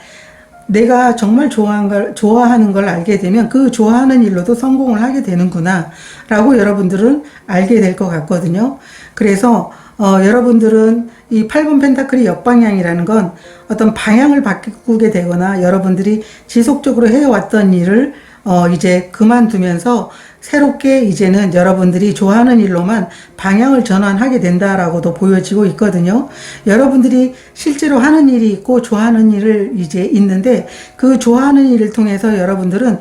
내가 정말 좋아하는 걸 알게 되면 그 좋아하는 일로도 성공을 하게 되는구나 라고 여러분들은 알게 될 것 같거든요. 그래서 여러분들은 이 8번 펜타클이 역방향이라는 건 어떤 방향을 바꾸게 되거나 여러분들이 지속적으로 해왔던 일을 이제 그만두면서 새롭게 이제는 여러분들이 좋아하는 일로만 방향을 전환하게 된다라고도 보여지고 있거든요. 여러분들이 실제로 하는 일이 있고 좋아하는 일을 이제 있는데 그 좋아하는 일을 통해서 여러분들은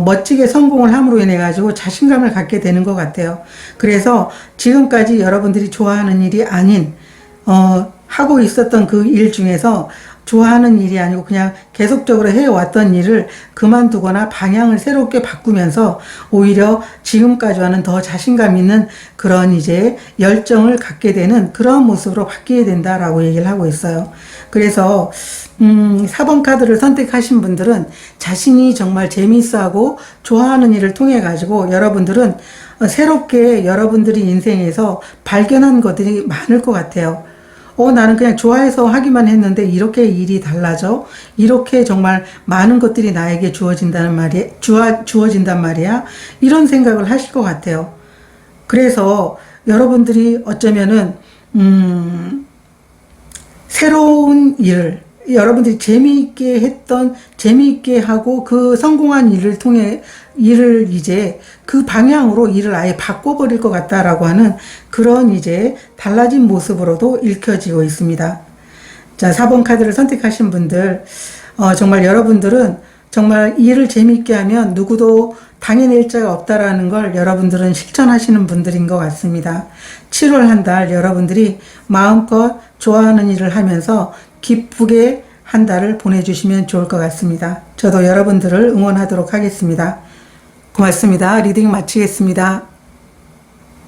멋지게 성공을 함으로 인해 가지고 자신감을 갖게 되는 것 같아요. 그래서 지금까지 여러분들이 좋아하는 일이 아닌 하고 있었던 그 일 중에서 좋아하는 일이 아니고 그냥 계속적으로 해왔던 일을 그만두거나 방향을 새롭게 바꾸면서 오히려 지금까지와는 더 자신감 있는 그런 이제 열정을 갖게 되는 그런 모습으로 바뀌게 된다라고 얘기를 하고 있어요. 그래서 4번 카드를 선택하신 분들은 자신이 정말 재미있어하고 좋아하는 일을 통해 가지고 여러분들은 새롭게 여러분들이 인생에서 발견한 것들이 많을 것 같아요. 나는 그냥 좋아해서 하기만 했는데 이렇게 일이 달라져? 이렇게 정말 많은 것들이 나에게 주어진단 말이야? 이런 생각을 하실 것 같아요. 그래서 여러분들이 어쩌면은, 새로운 일을, 여러분들이 재미있게 하고 그 성공한 일을 통해 일을 이제 그 방향으로 일을 아예 바꿔버릴 것 같다라고 하는 그런 이제 달라진 모습으로도 읽혀지고 있습니다. 자, 4번 카드를 선택하신 분들, 정말 여러분들은 정말 일을 재미있게 하면 누구도 당해낼 자가 없다라는 걸 여러분들은 실천하시는 분들인 것 같습니다. 7월 한 달 여러분들이 마음껏 좋아하는 일을 하면서 기쁘게 한 달을 보내주시면 좋을 것 같습니다. 저도 여러분들을 응원하도록 하겠습니다. 고맙습니다. 리딩 마치겠습니다.